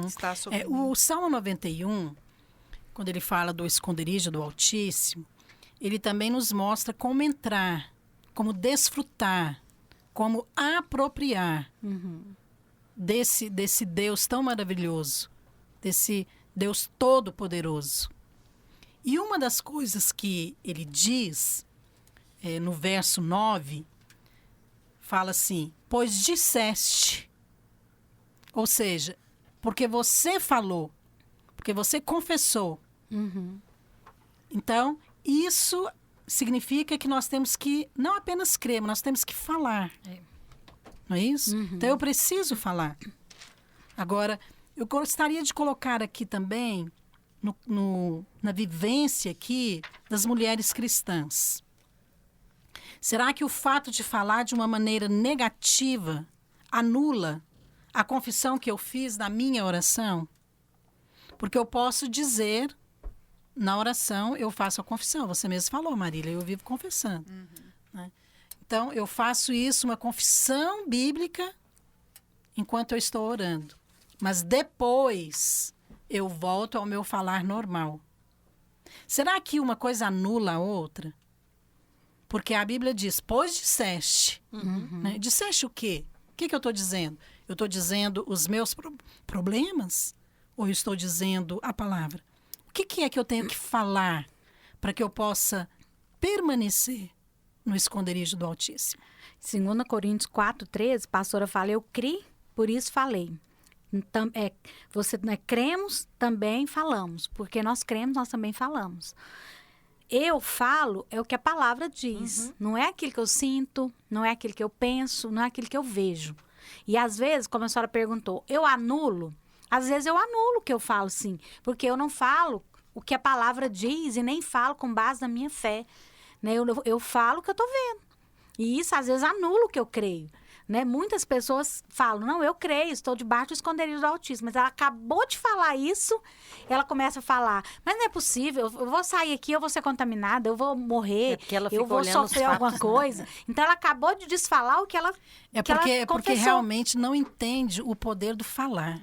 Está sobre mim. O Salmo 91, quando ele fala do esconderijo do Altíssimo, ele também nos mostra como entrar, como desfrutar, como apropriar desse Deus tão maravilhoso, desse Deus todo-poderoso. E uma das coisas que ele diz, no verso 9, fala assim: pois disseste, ou seja, porque você falou, porque você confessou. Então, isso significa que nós temos que não apenas crer, mas nós temos que falar. Não é isso? Então, eu preciso falar. Agora, eu gostaria de colocar aqui também, na vivência aqui das mulheres cristãs. Será que o fato de falar de uma maneira negativa anula a confissão que eu fiz na minha oração? Porque eu posso dizer, na oração, eu faço a confissão. Você mesmo falou, Marília, eu vivo confessando. Né? Então, eu faço isso, uma confissão bíblica, enquanto eu estou orando. mas depois eu volto ao meu falar normal. Será que uma coisa anula a outra? Porque a Bíblia diz, pois disseste. Né? Disseste o quê? O que eu estou dizendo? Eu estou dizendo os meus problemas? Ou eu estou dizendo a palavra? O que é que eu tenho que falar para que eu possa permanecer no esconderijo do Altíssimo? 2 Coríntios 4:13, pastora fala, eu criei, por isso falei. Então, cremos, também falamos. Porque nós cremos, nós também falamos. Eu falo é o que a palavra diz. Não é aquilo que eu sinto, não é aquilo que eu penso, não é aquilo que eu vejo. E às vezes, como a senhora perguntou, eu anulo? Às vezes eu anulo o que eu falo, sim. Porque eu não falo o que a palavra diz e nem falo com base na minha fé. Né? Eu falo o que eu estou vendo. E isso, às vezes, anula o que eu creio. Né? Muitas pessoas falam, não, eu creio, estou debaixo do esconderijo do Altíssimo. Mas ela acabou de falar isso, ela começa a falar, mas não é possível, eu vou sair aqui, eu vou ser contaminada, eu vou morrer, eu vou sofrer alguma coisa. Então, ela acabou de desfalar o que ela porque realmente não entende o poder do falar.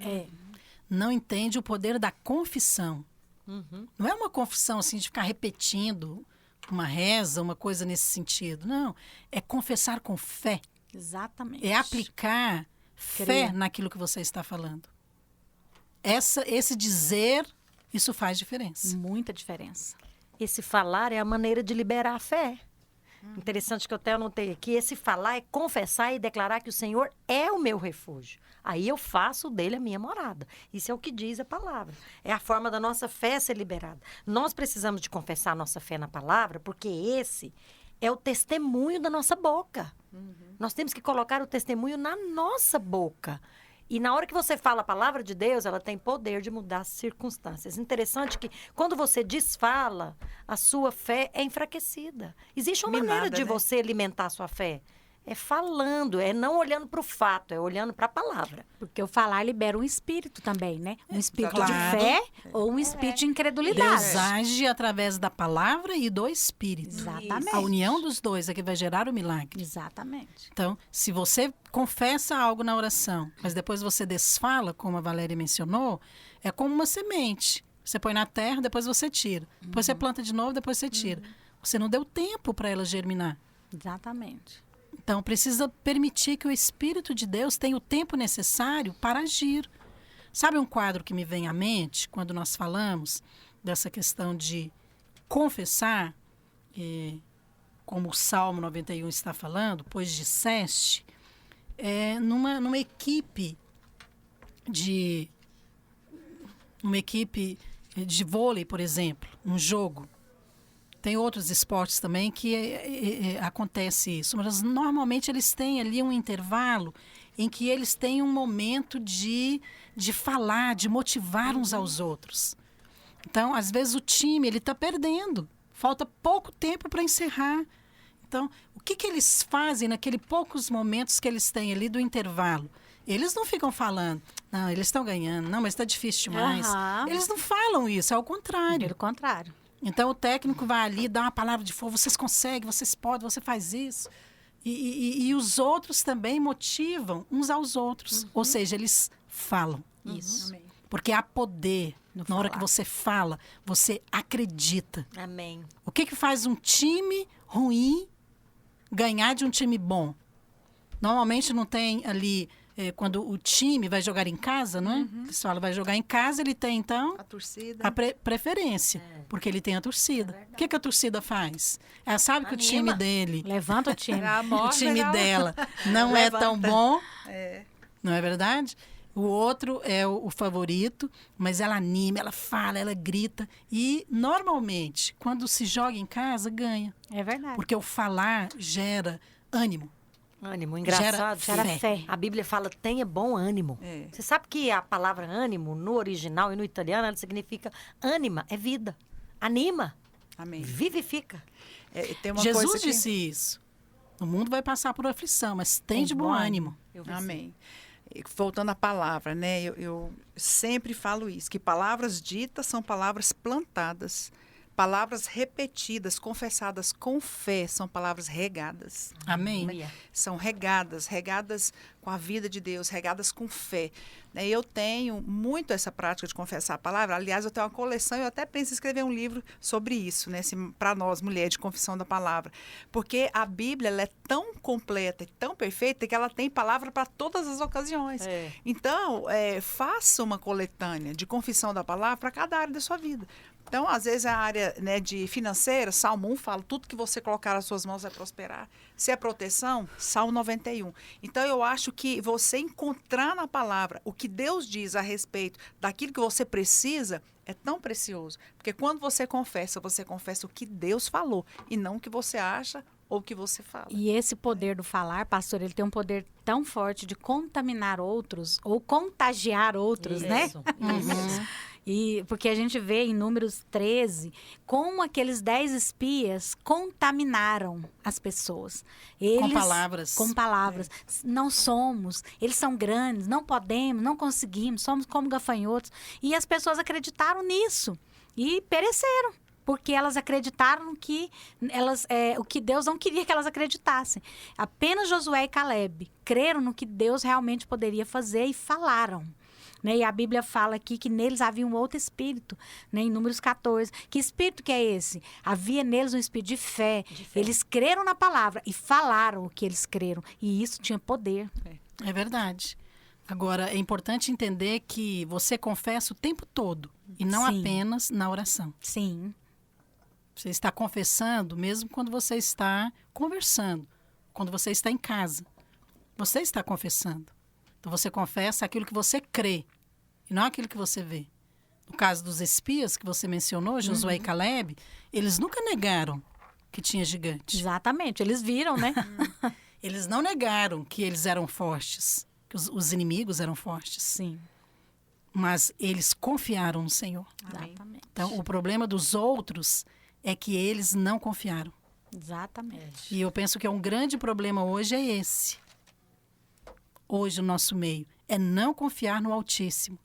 Não entende o poder da confissão. Não é uma confissão assim de ficar repetindo uma reza, uma coisa nesse sentido. Não, é confessar com fé. Exatamente. É aplicar fé naquilo que você está falando. Esse dizer, isso faz diferença. Muita diferença. Esse falar é a maneira de liberar a fé. Interessante que eu até anotei aqui. Esse falar é confessar e declarar que o Senhor é o meu refúgio. Aí eu faço dele a minha morada. Isso é o que diz a palavra. É a forma da nossa fé ser liberada. Nós precisamos de confessar a nossa fé na palavra, porque esse é o testemunho da nossa boca. Nós temos que colocar o testemunho na nossa boca. E na hora que você fala a palavra de Deus, ela tem poder de mudar as circunstâncias. Interessante que quando você desfala, a sua fé é enfraquecida. Existe uma maneira de você alimentar a sua fé. É falando, é não olhando para o fato, é olhando para a palavra. Porque o falar libera um espírito também, né? Um espírito Claro. de fé ou um espírito de incredulidade. Deus age através da palavra e do Espírito. Exatamente. A união dos dois é que vai gerar o milagre. Exatamente. Então, se você confessa algo na oração, mas depois você desfala, como a Valéria mencionou, é como uma semente. Você põe na terra, depois você tira. Depois você planta de novo, depois você tira. Você não deu tempo para ela germinar. Exatamente. Então, precisa permitir que o Espírito de Deus tenha o tempo necessário para agir. Sabe um quadro que me vem à mente quando nós falamos dessa questão de confessar, como o Salmo 91 está falando, pois disseste, numa equipe de vôlei, por exemplo, um jogo. Tem outros esportes também que acontece isso, mas normalmente eles têm ali um intervalo em que eles têm um momento de falar, de motivar uns aos outros. Então, às vezes o time ele está perdendo, falta pouco tempo para encerrar. Então, o que eles fazem naqueles poucos momentos que eles têm ali do intervalo? Eles não ficam falando, não, eles estão ganhando, não, mas está difícil demais. Eles não falam isso, é o contrário. Pelo contrário. Então, o técnico vai ali, dá uma palavra de fogo, vocês conseguem, vocês podem, você faz isso. E os outros também motivam uns aos outros. Ou seja, eles falam. Isso. Amém. Porque há poder. No Na hora falar. que você fala, você acredita. Amém. O que faz um time ruim ganhar de um time bom? Normalmente não tem ali... quando o time vai jogar em casa, não é? Eles falam, vai jogar em casa, ele tem, então... A torcida. A preferência, porque ele tem a torcida. O que a torcida faz? Ela sabe que o time Anima. dele, Levanta o time. o time dela não é tão bom, É. não é verdade? O outro é o favorito, mas ela anima, ela fala, ela grita. E, normalmente, quando se joga em casa, ganha. É verdade. Porque o falar gera ânimo. Ânimo, engraçado. Gera fé. A Bíblia fala, tenha bom ânimo. É. Você sabe que a palavra ânimo, no original e no italiano, ela significa ânima, é vida. Anima, Amém. vivifica. Tem uma Jesus coisa que... disse isso. O mundo vai passar por aflição, mas tem de bom bom ânimo. Eu vi Amém. E voltando à palavra, né? Eu sempre falo isso, que palavras ditas são palavras plantadas Palavras repetidas, confessadas com fé, são palavras regadas. Amém. São regadas com a vida de Deus, regadas com fé. Né? Eu tenho muito essa prática de confessar a palavra. Aliás, eu tenho uma coleção, eu até penso em escrever um livro sobre isso, né? Para nós, mulheres, de confissão da palavra. Porque a Bíblia ela é tão completa e tão perfeita que ela tem palavra para todas as ocasiões. Então, faça uma coletânea de confissão da palavra para cada área da sua vida. Então, às vezes, a área, né, de financeira, Salmo 1 fala, tudo que você colocar nas suas mãos vai prosperar. Se é proteção, Salmo 91. Então, eu acho que você encontrar na palavra o que Deus diz a respeito daquilo que você precisa é tão precioso. Porque quando você confessa o que Deus falou e não o que você acha ou o que você fala. E esse poder do falar, pastor, ele tem um poder tão forte de contaminar outros ou contagiar outros, né? Isso. E porque a gente vê em Números 13 como aqueles 10 espias contaminaram as pessoas. Com palavras. Com palavras. Não somos, eles são grandes, não podemos, não conseguimos, somos como gafanhotos. E as pessoas acreditaram nisso e pereceram. Porque elas acreditaram que o que Deus não queria que elas acreditassem. Apenas Josué e Caleb creram no que Deus realmente poderia fazer e falaram. Né? E a Bíblia fala aqui que neles havia um outro espírito, né? Em Números 14. Que espírito que é esse? Havia neles um espírito de fé. Eles creram na palavra e falaram o que eles creram. E isso tinha poder. É verdade. Agora, é importante entender que você confessa o tempo todo e não Sim. apenas na oração. Sim. Você está confessando mesmo quando você está conversando, quando você está em casa. Você está confessando. Então, você confessa aquilo que você crê e não aquilo que você vê. No caso dos espias que você mencionou, Josué e Caleb, eles nunca negaram que tinha gigante. Exatamente. Eles viram, né? Eles não negaram que eles eram fortes, que os inimigos eram fortes. Sim. Mas eles confiaram no Senhor. Exatamente. Então, o problema dos outros é que eles não confiaram. Exatamente. E eu penso que é um grande problema hoje é esse. Hoje, no nosso meio, é não confiar no Altíssimo.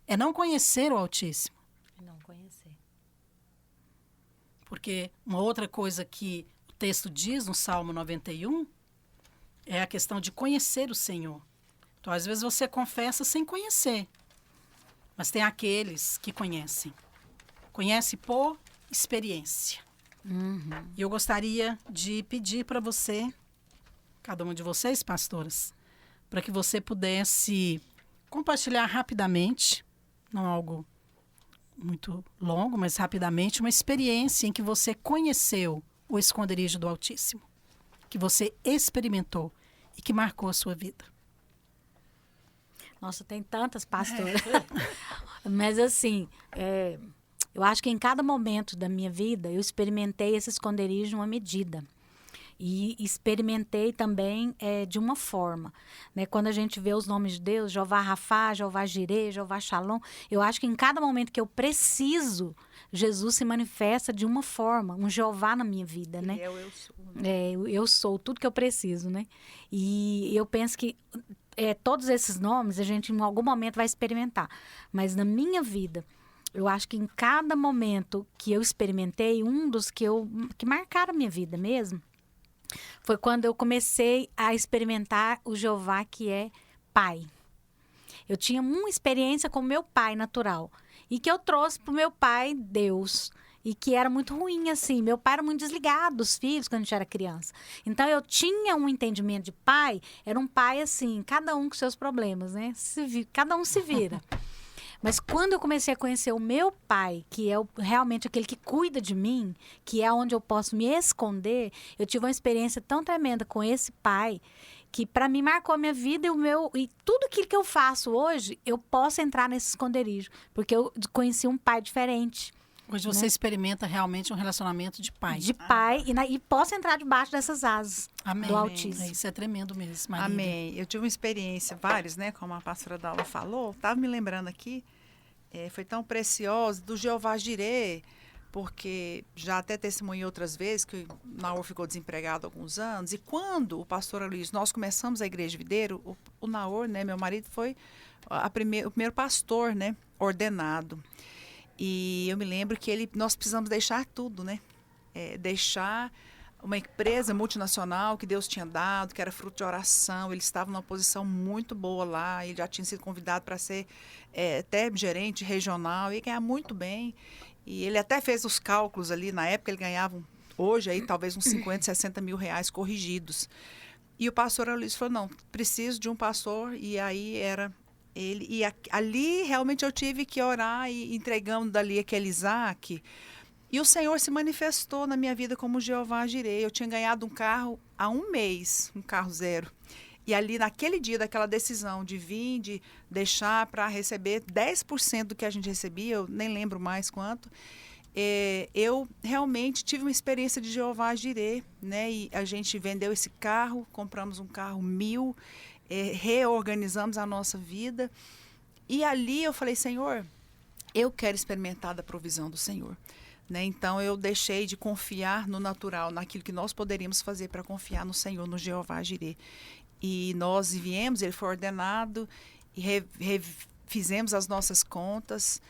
É não conhecer o Altíssimo. Não conhecer. Porque uma outra coisa que o texto diz no Salmo 91 é a questão de conhecer o Senhor. Então, às vezes, você confessa sem conhecer. Mas tem aqueles que conhecem. Conhece por experiência. E eu gostaria de pedir para você, cada uma de vocês, pastoras, para que você pudesse compartilhar rapidamente, não algo muito longo, mas rapidamente, uma experiência em que você conheceu o esconderijo do Altíssimo, que você experimentou e que marcou a sua vida. Nossa, tem tantas, pastoras. Mas assim, eu acho que em cada momento da minha vida, eu experimentei esse esconderijo em uma medida. E experimentei também de uma forma. Né? Quando a gente vê os nomes de Deus, Jeová Rafá, Jeová Jirê, Jeová Shalom, eu acho que em cada momento que eu preciso, Jesus se manifesta de uma forma, um Jeová na minha vida. Né? Eu sou. Né? Eu sou tudo que eu preciso. Né? E eu penso que todos esses nomes a gente em algum momento vai experimentar. Mas na minha vida, eu acho que em cada momento que eu experimentei, um dos que marcaram a minha vida mesmo, foi quando eu comecei a experimentar o Jeová que é pai. Eu tinha uma experiência com meu pai natural e que eu trouxe para o meu pai Deus. E que era muito ruim, assim. Meu pai era muito desligado dos filhos quando a gente era criança. Então, eu tinha um entendimento de pai. Era um pai, assim, cada um com seus problemas, né? Cada um se vira. Mas quando eu comecei a conhecer o meu pai, que é realmente aquele que cuida de mim, que é onde eu posso me esconder, eu tive uma experiência tão tremenda com esse pai, que para mim marcou a minha vida e tudo aquilo que eu faço hoje, eu posso entrar nesse esconderijo, porque eu conheci um pai diferente. Hoje você experimenta realmente um relacionamento de pai. De pai, e posso entrar debaixo dessas asas do Altíssimo. Isso é tremendo mesmo, Marília. Amém. Eu tive uma experiência, várias, né? Como a pastora Dalva falou, estava me lembrando aqui, foi tão preciosa, do Jeová Jirê, porque já até testemunhei outras vezes que o Naor ficou desempregado há alguns anos, e quando o pastor Aloysio, nós começamos a Igreja Videiro, o Naor, né, meu marido, foi o primeiro pastor, né, ordenado. E eu me lembro que nós precisamos deixar tudo, né? Deixar uma empresa multinacional que Deus tinha dado, que era fruto de oração. Ele estava numa posição muito boa lá, ele já tinha sido convidado para ser até gerente regional e ganhar muito bem. E ele até fez os cálculos ali, na época ele ganhava, hoje aí talvez uns 50, 60 mil reais corrigidos. E o pastor Aloysio falou, não, preciso de um pastor, e aí era ele. E ali realmente eu tive que orar e entregamos dali aquele Isaac. E o Senhor se manifestou na minha vida como Jeová Jireh. Eu tinha ganhado um carro há um mês, um carro zero. E ali, naquele dia daquela decisão de vir, de deixar para receber 10% do que a gente recebia, eu nem lembro mais quanto, eu realmente tive uma experiência de Jeová Jireh, né? E a gente vendeu esse carro, compramos um carro 1000, reorganizamos a nossa vida. E ali eu falei, Senhor, eu quero experimentar da provisão do Senhor. Né? Então, eu deixei de confiar no natural, naquilo que nós poderíamos fazer para confiar no Senhor, no Jeová Jireh. E nós viemos, ele foi ordenado, e fizemos as nossas contas.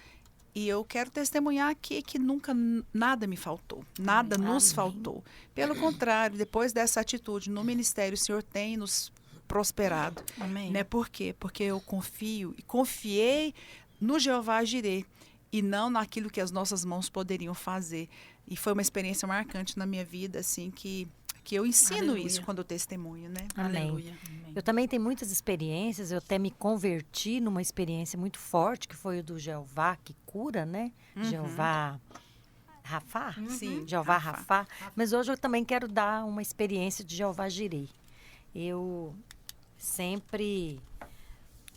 E eu quero testemunhar aqui que nunca nada me faltou, nada nos faltou. Pelo contrário, depois dessa atitude no ministério, o Senhor tem nos prosperado. Amém. Né? Por quê? Porque eu confio e confiei no Jeová Jireh e não naquilo que as nossas mãos poderiam fazer. E foi uma experiência marcante na minha vida, assim, que eu ensino Aleluia. isso quando eu testemunho, né? Amém. Aleluia. Amém. Eu também tenho muitas experiências, eu até me converti numa experiência muito forte, que foi o do Jeová, que cura, né? Jeová Rafá? Sim. Jeová Rafá. Mas hoje eu também quero dar uma experiência de Jeová Jireh. Eu sempre...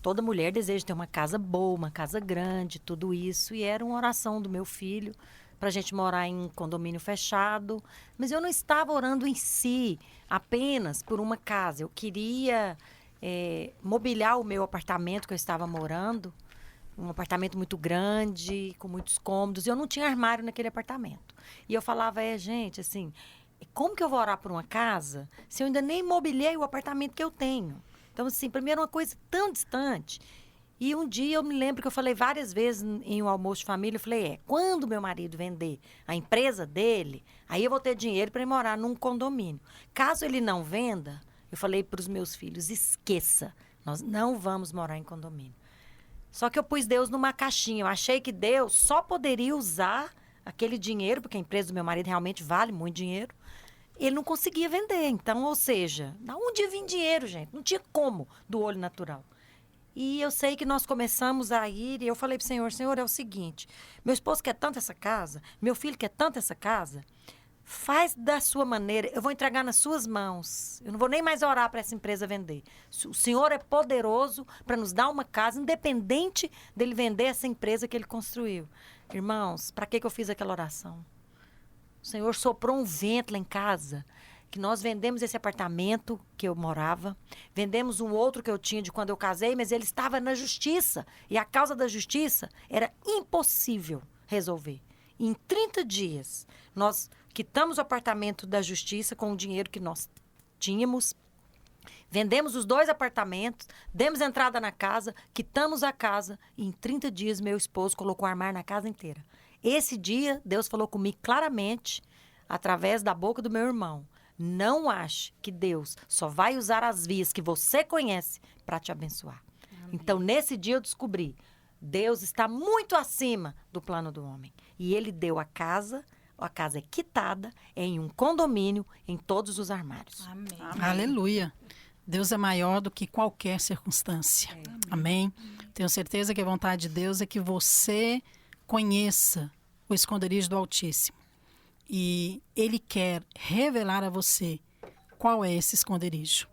Toda mulher deseja ter uma casa boa, uma casa grande, tudo isso. E era uma oração do meu filho para a gente morar em condomínio fechado. Mas eu não estava orando em si apenas por uma casa. Eu queria mobiliar o meu apartamento que eu estava morando. Um apartamento muito grande, com muitos cômodos. E eu não tinha armário naquele apartamento. E eu falava, gente, assim, como que eu vou orar por uma casa se eu ainda nem mobiliei o apartamento que eu tenho? Então, assim, para mim era uma coisa tão distante. E um dia eu me lembro que eu falei várias vezes em um almoço de família, eu falei, quando meu marido vender a empresa dele, aí eu vou ter dinheiro para ir morar num condomínio. Caso ele não venda, eu falei para os meus filhos, esqueça, nós não vamos morar em condomínio. Só que eu pus Deus numa caixinha, eu achei que Deus só poderia usar aquele dinheiro, porque a empresa do meu marido realmente vale muito dinheiro, ele não conseguia vender. Então, ou seja, da onde ia vir dinheiro, gente? Não tinha como, do olho natural. E eu sei que nós começamos a ir, e eu falei para o Senhor, Senhor, é o seguinte, meu esposo quer tanto essa casa, meu filho quer tanto essa casa, faz da sua maneira, eu vou entregar nas suas mãos. Eu não vou nem mais orar para essa empresa vender. O Senhor é poderoso para nos dar uma casa, independente dele vender essa empresa que ele construiu. Irmãos, para que eu fiz aquela oração? O Senhor soprou um vento lá em casa, que nós vendemos esse apartamento que eu morava, vendemos um outro que eu tinha de quando eu casei, mas ele estava na justiça. E a causa da justiça era impossível resolver. Em 30 dias, nós quitamos o apartamento da justiça com o dinheiro que nós tínhamos, vendemos os 2 apartamentos, demos entrada na casa, quitamos a casa e em 30 dias meu esposo colocou armário na casa inteira. Esse dia, Deus falou comigo claramente, através da boca do meu irmão. Não ache que Deus só vai usar as vias que você conhece para te abençoar. Amém. Então, nesse dia eu descobri, Deus está muito acima do plano do homem. E Ele deu a casa é quitada, em um condomínio, em todos os armários. Amém. Amém. Aleluia. Deus é maior do que qualquer circunstância. Amém. Tenho certeza que a vontade de Deus é que você conheça o esconderijo do Altíssimo. E Ele quer revelar a você qual é esse esconderijo.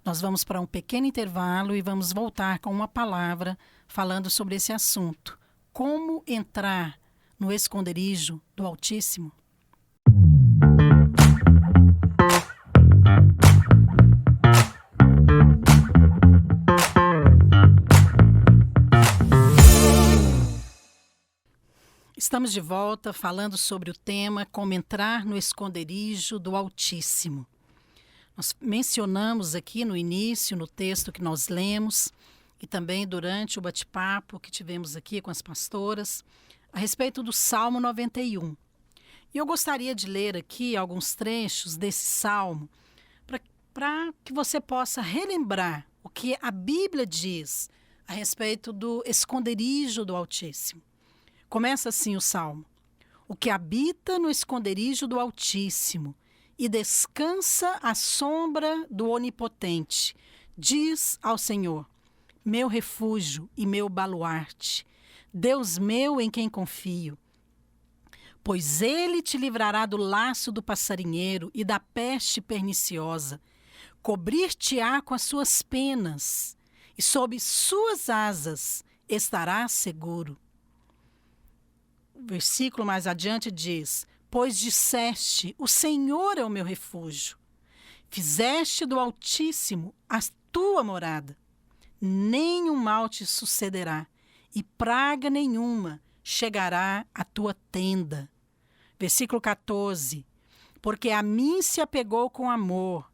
Nós vamos para um pequeno intervalo e vamos voltar com uma palavra falando sobre esse assunto. Como entrar no esconderijo do Altíssimo? Estamos de volta falando sobre o tema Como entrar no esconderijo do Altíssimo. Nós mencionamos aqui no início, no texto que nós lemos, e também durante o bate-papo que tivemos aqui com as pastoras, a respeito do Salmo 91. E eu gostaria de ler aqui alguns trechos desse salmo para que você possa relembrar o que a Bíblia diz a respeito do esconderijo do Altíssimo. Começa assim o salmo: o que habita no esconderijo do Altíssimo e descansa à sombra do Onipotente, diz ao Senhor: meu refúgio e meu baluarte, Deus meu em quem confio. Pois ele te livrará do laço do passarinheiro e da peste perniciosa. Cobrir-te-á com as suas penas, e sob suas asas estarás seguro. O versículo mais adiante diz: pois disseste, o Senhor é o meu refúgio. Fizeste do Altíssimo a tua morada. Nenhum mal te sucederá, e praga nenhuma chegará à tua tenda. Versículo 14. Porque a mim se apegou com amor,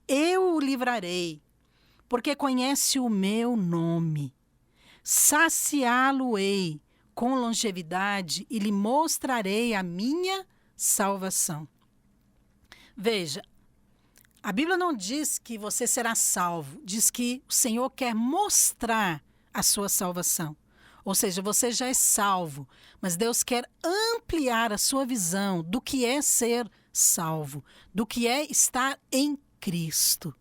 eu o livrarei, porque conhece o meu nome. Saciá-lo-ei com longevidade e lhe mostrarei a minha salvação. Veja, a Bíblia não diz que você será salvo, diz que o Senhor quer mostrar a sua salvação. Ou seja, você já é salvo, mas Deus quer ampliar a sua visão do que é ser salvo, do que é estar em Cristo.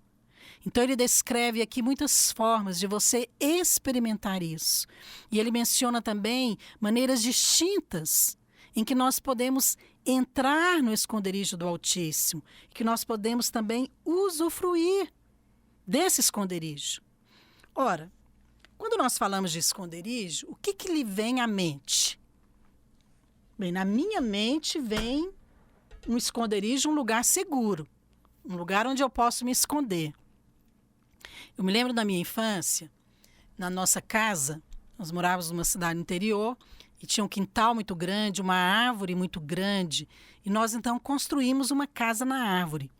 Então ele descreve aqui muitas formas de você experimentar isso. E ele menciona também maneiras distintas em que nós podemos entrar no esconderijo do Altíssimo, que nós podemos também usufruir desse esconderijo. Ora, quando nós falamos de esconderijo, o que lhe vem à mente? Bem, na minha mente vem um esconderijo, um lugar seguro, um lugar onde eu posso me esconder. Eu me lembro da minha infância, na nossa casa, nós morávamos numa cidade interior e tinha um quintal muito grande, uma árvore muito grande, e nós então construímos uma casa na árvore.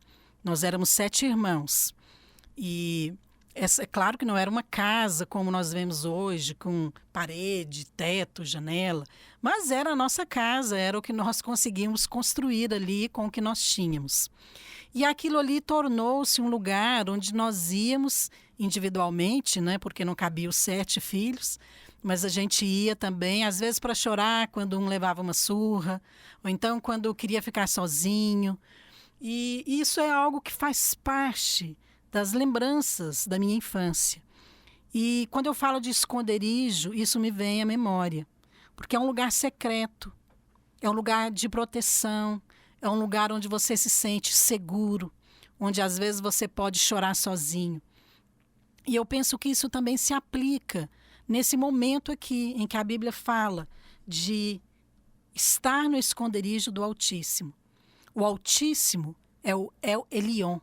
Nós éramos 7 irmãos e é claro que não era uma casa como nós vemos hoje, com parede, teto, janela, mas era a nossa casa, era o que nós conseguimos construir ali com o que nós tínhamos. E aquilo ali tornou-se um lugar onde nós íamos individualmente, né, porque não cabia os 7 filhos, mas a gente ia também, às vezes para chorar quando um levava uma surra, ou então quando queria ficar sozinho. E isso é algo que faz parte das lembranças da minha infância. E quando eu falo de esconderijo, isso me vem à memória, porque é um lugar secreto, é um lugar de proteção, é um lugar onde você se sente seguro, onde às vezes você pode chorar sozinho. E eu penso que isso também se aplica nesse momento aqui, em que a Bíblia fala de estar no esconderijo do Altíssimo. O Altíssimo é o El Elyon,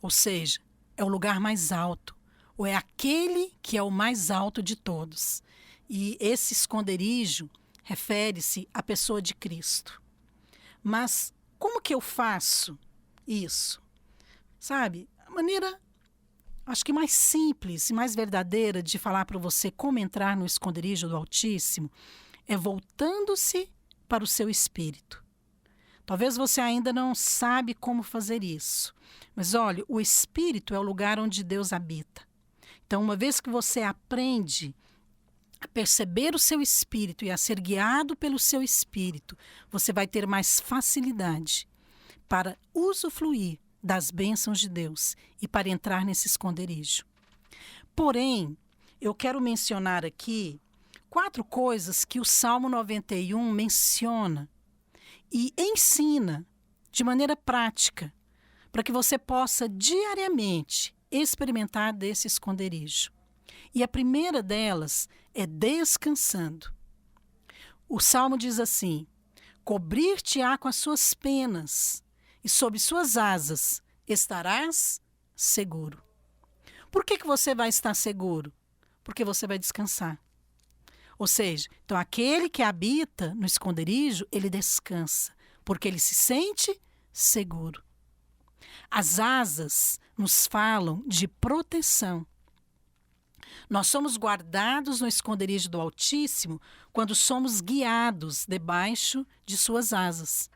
ou seja, é o lugar mais alto, ou é aquele que é o mais alto de todos. E esse esconderijo refere-se à pessoa de Cristo. Mas como que eu faço isso? Sabe, a maneira, acho que mais simples e mais verdadeira de falar para você como entrar no esconderijo do Altíssimo é voltando-se para o seu espírito. Talvez você ainda não sabe como fazer isso, mas olha, o espírito é o lugar onde Deus habita. Então, uma vez que você aprende a perceber o seu espírito e a ser guiado pelo seu espírito, você vai ter mais facilidade para usufruir das bênçãos de Deus e para entrar nesse esconderijo. Porém, eu quero mencionar aqui 4 coisas que o Salmo 91 menciona e ensina de maneira prática, para que você possa diariamente experimentar desse esconderijo. E a primeira delas é descansando. O Salmo diz assim: cobrir-te-á com as suas penas, e sob suas asas estarás seguro. Por que você vai estar seguro? Porque você vai descansar. Ou seja, então aquele que habita no esconderijo, ele descansa, porque ele se sente seguro. As asas nos falam de proteção. Nós somos guardados no esconderijo do Altíssimo quando somos guiados debaixo de suas asas.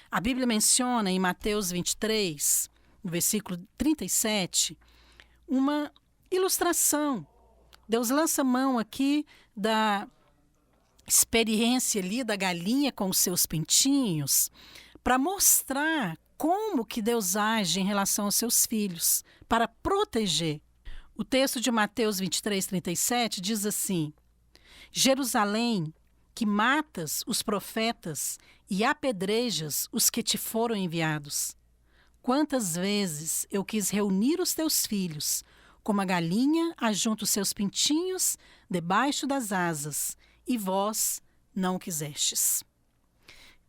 A Bíblia menciona em Mateus 23, no versículo 37, uma ilustração. Deus lança mão aqui da experiência ali da galinha com os seus pintinhos para mostrar como que Deus age em relação aos seus filhos, para proteger. O texto de Mateus 23, 37 diz assim: Jerusalém, que matas os profetas e apedrejas os que te foram enviados. Quantas vezes eu quis reunir os teus filhos, como a galinha ajunta os seus pintinhos debaixo das asas, e vós não quisestes.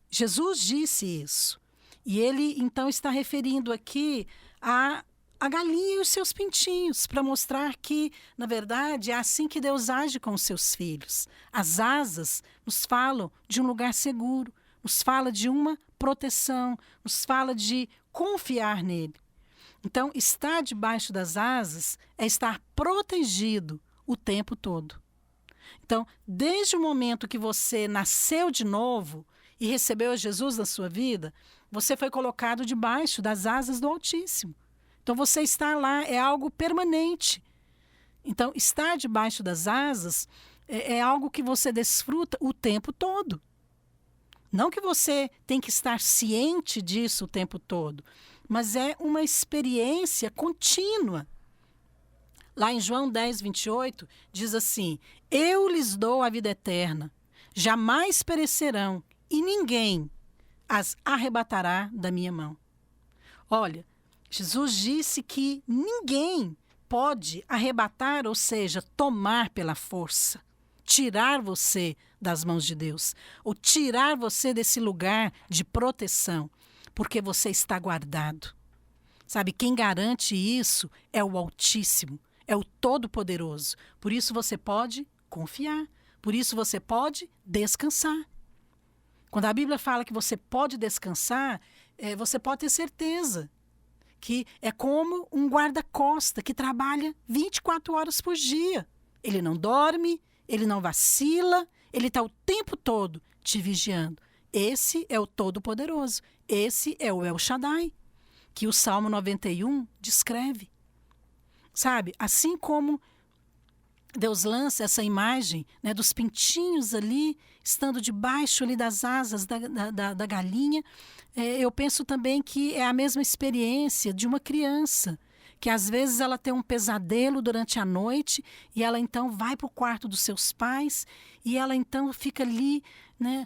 Jesus disse isso. E ele, então, está referindo aqui a galinha e os seus pintinhos, para mostrar que, na verdade, é assim que Deus age com os seus filhos. As asas nos falam de um lugar seguro, nos fala de uma proteção, nos fala de confiar nele. Então, estar debaixo das asas é estar protegido o tempo todo. Então, desde o momento que você nasceu de novo e recebeu a Jesus na sua vida, você foi colocado debaixo das asas do Altíssimo. Então, você está lá, é algo permanente. Então, estar debaixo das asas é algo que você desfruta o tempo todo. Não que você tem que estar ciente disso o tempo todo, mas é uma experiência contínua. Lá em João 10, 28, diz assim: Eu lhes dou a vida eterna, jamais perecerão, e ninguém as arrebatará da minha mão. Olha, Jesus disse que ninguém pode arrebatar, ou seja, tomar pela força, tirar você das mãos de Deus, ou tirar você desse lugar de proteção, porque você está guardado. Sabe, quem garante isso é o Altíssimo, é o Todo-Poderoso. Por isso você pode confiar, por isso você pode descansar. Quando a Bíblia fala que você pode descansar, você pode ter certeza que é como um guarda-costa que trabalha 24 horas por dia. Ele não dorme, ele não vacila, ele está o tempo todo te vigiando. Esse é o Todo-Poderoso, esse é o El Shaddai, que o Salmo 91 descreve. Sabe, assim como Deus lança essa imagem, né, dos pintinhos ali, estando debaixo ali das asas da galinha, eu penso também que é a mesma experiência de uma criança, que às vezes ela tem um pesadelo durante a noite e ela então vai para o quarto dos seus pais e ela então fica ali, né,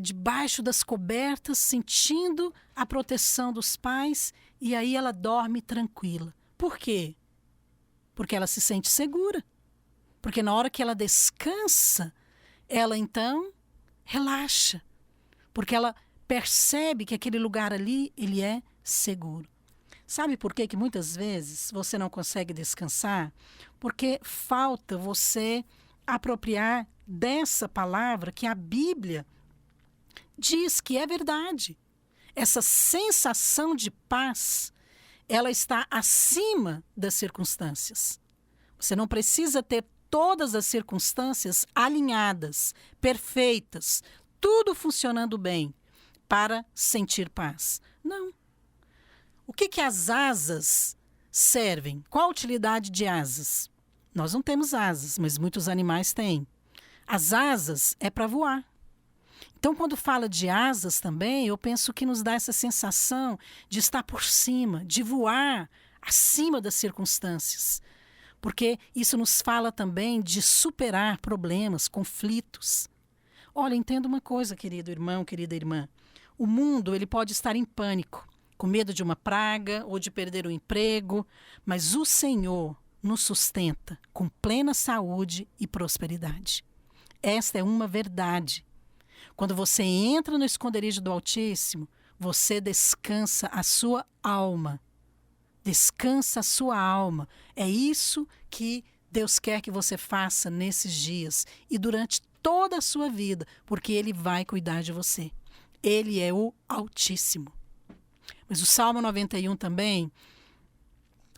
debaixo das cobertas, sentindo a proteção dos pais, e aí ela dorme tranquila. Por quê? Porque ela se sente segura. Porque na hora que ela descansa, ela então relaxa. Porque ela percebe que aquele lugar ali, ele é seguro. Sabe por que muitas vezes você não consegue descansar? Porque falta você apropriar dessa palavra que a Bíblia diz que é verdade. Essa sensação de paz, ela está acima das circunstâncias. Você não precisa ter todas as circunstâncias alinhadas, perfeitas, tudo funcionando bem para sentir paz. Não. O que as asas servem? Qual a utilidade de asas? Nós não temos asas, mas muitos animais têm. As asas é para voar. Então, quando fala de asas também, eu penso que nos dá essa sensação de estar por cima, de voar acima das circunstâncias. Porque isso nos fala também de superar problemas, conflitos. Olha, entenda uma coisa, querido irmão, querida irmã. O mundo, ele pode estar em pânico, com medo de uma praga ou de perder o emprego, mas o Senhor nos sustenta com plena saúde e prosperidade. Esta é uma verdade. Quando você entra no esconderijo do Altíssimo, você descansa a sua alma. Descansa a sua alma. É isso que Deus quer que você faça nesses dias e durante toda a sua vida, porque Ele vai cuidar de você. Ele é o Altíssimo. Mas o Salmo 91 também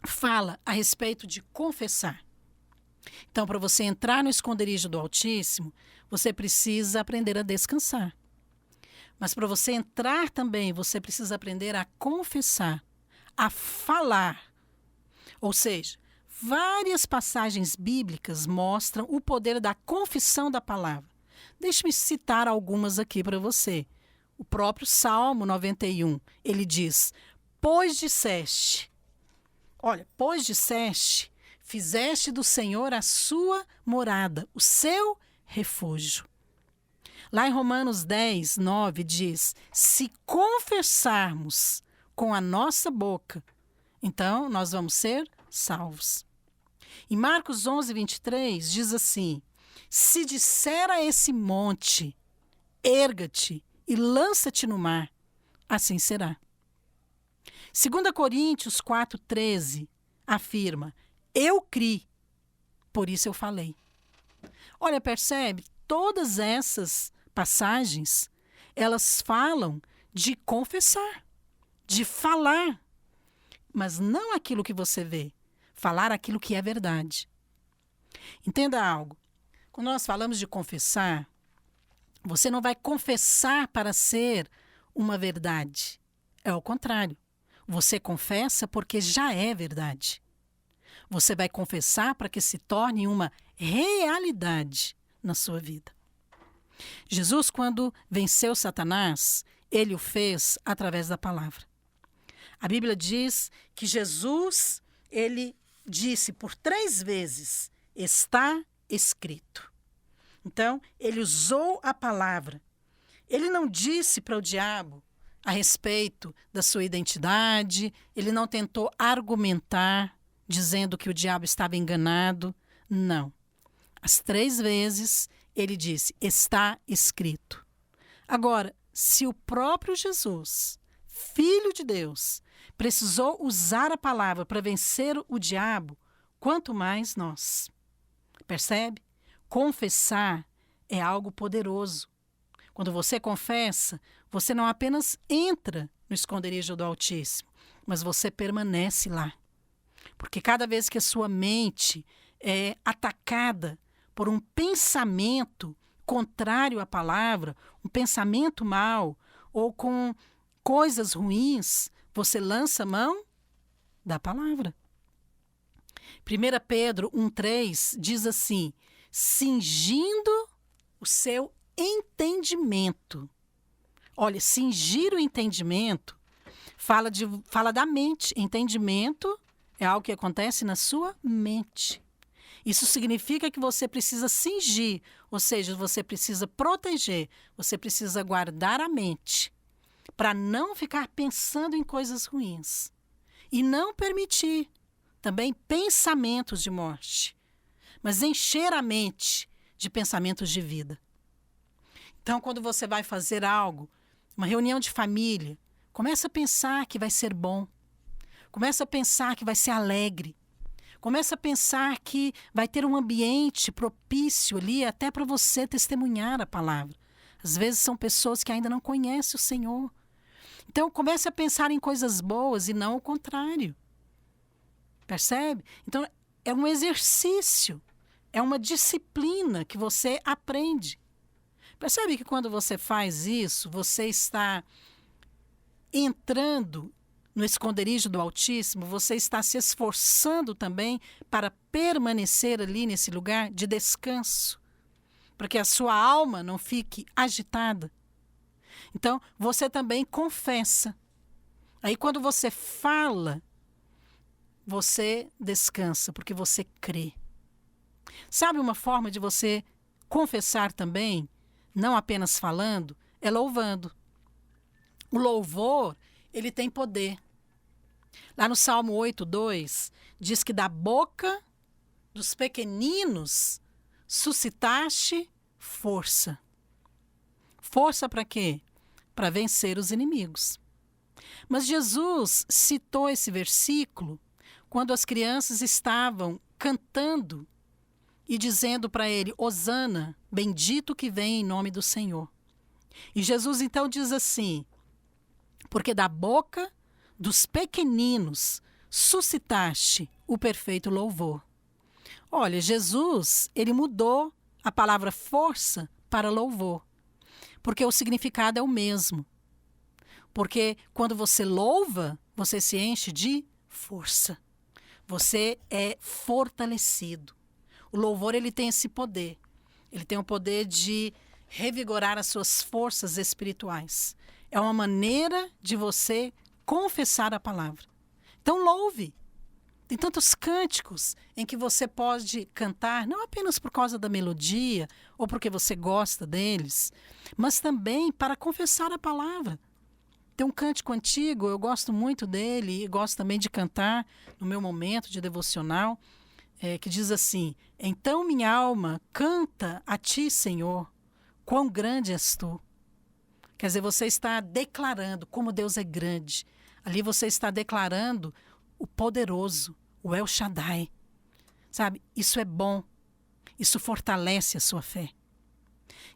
fala a respeito de confessar. Então, para você entrar no esconderijo do Altíssimo, você precisa aprender a descansar. Mas para você entrar também, você precisa aprender a confessar, a falar. Ou seja, várias passagens bíblicas mostram o poder da confissão da palavra. Deixe-me citar algumas aqui para você. O próprio Salmo 91, ele diz: pois disseste, fizeste do Senhor a sua morada, o seu refúgio. Lá em Romanos 10, 9 diz: se confessarmos com a nossa boca, então nós vamos ser salvos. Em Marcos 11, 23 diz assim: se disser a esse monte, erga-te e lança-te no mar, assim será. 2 Coríntios 4, 13 afirma: eu criei, por isso eu falei. Olha, percebe? Todas essas passagens, elas falam de confessar, de falar, mas não aquilo que você vê, falar aquilo que é verdade. Entenda algo. Quando nós falamos de confessar, você não vai confessar para ser uma verdade. É o contrário. Você confessa porque já é verdade. Você vai confessar para que se torne uma realidade na sua vida. Jesus, quando venceu Satanás, ele o fez através da palavra. A Bíblia diz que Jesus, ele disse por 3 vezes: está escrito. Então, ele usou a palavra. Ele não disse para o diabo a respeito da sua identidade, ele não tentou argumentar, dizendo que o diabo estava enganado. Não. As 3 vezes ele disse: está escrito. Agora, se o próprio Jesus, Filho de Deus, precisou usar a palavra para vencer o diabo, quanto mais nós. Percebe? Confessar é algo poderoso. Quando você confessa, você não apenas entra no esconderijo do Altíssimo, mas você permanece lá. Porque cada vez que a sua mente é atacada por um pensamento contrário à palavra, um pensamento mau, ou com coisas ruins, você lança a mão da palavra. 1 Pedro 1,3 diz assim: cingindo o seu entendimento. Olha, cingir o entendimento fala da mente. Entendimento é algo que acontece na sua mente. Isso significa que você precisa cingir, ou seja, você precisa proteger, você precisa guardar a mente para não ficar pensando em coisas ruins e não permitir também pensamentos de morte, mas encher a mente de pensamentos de vida. Então, quando você vai fazer algo, uma reunião de família, começa a pensar que vai ser bom, começa a pensar que vai ser alegre, começa a pensar que vai ter um ambiente propício ali até para você testemunhar a palavra. Às vezes são pessoas que ainda não conhecem o Senhor. Então, comece a pensar em coisas boas e não o contrário. Percebe? Então, é um exercício, é uma disciplina que você aprende. Percebe que quando você faz isso, você está entrando no esconderijo do Altíssimo, você está se esforçando também para permanecer ali nesse lugar de descanso, para que a sua alma não fique agitada. Então, você também confessa. Aí, quando você fala, você descansa, porque você crê. Sabe uma forma de você confessar também, não apenas falando, é louvando. O louvor, ele tem poder. Lá no Salmo 8:2, diz que da boca dos pequeninos suscitaste força. Força para quê? Para vencer os inimigos. Mas Jesus citou esse versículo quando as crianças estavam cantando e dizendo para ele: Hosana, bendito que vem em nome do Senhor. E Jesus então diz assim: porque da boca dos pequeninos suscitaste o perfeito louvor. Olha, Jesus, ele mudou a palavra força para louvor, porque o significado é o mesmo. Porque quando você louva, você se enche de força. Você é fortalecido. O louvor, ele tem esse poder. Ele tem o poder de revigorar as suas forças espirituais. É uma maneira de você confessar a palavra. Então, louve. Tem tantos cânticos em que você pode cantar, não apenas por causa da melodia ou porque você gosta deles, mas também para confessar a palavra. Tem um cântico antigo, eu gosto muito dele e gosto também de cantar no meu momento de devocional, que diz assim: então minha alma canta a ti, Senhor, quão grande és tu. Quer dizer, você está declarando como Deus é grande. Ali você está declarando o poderoso, o El Shaddai. Sabe, isso é bom, isso fortalece a sua fé.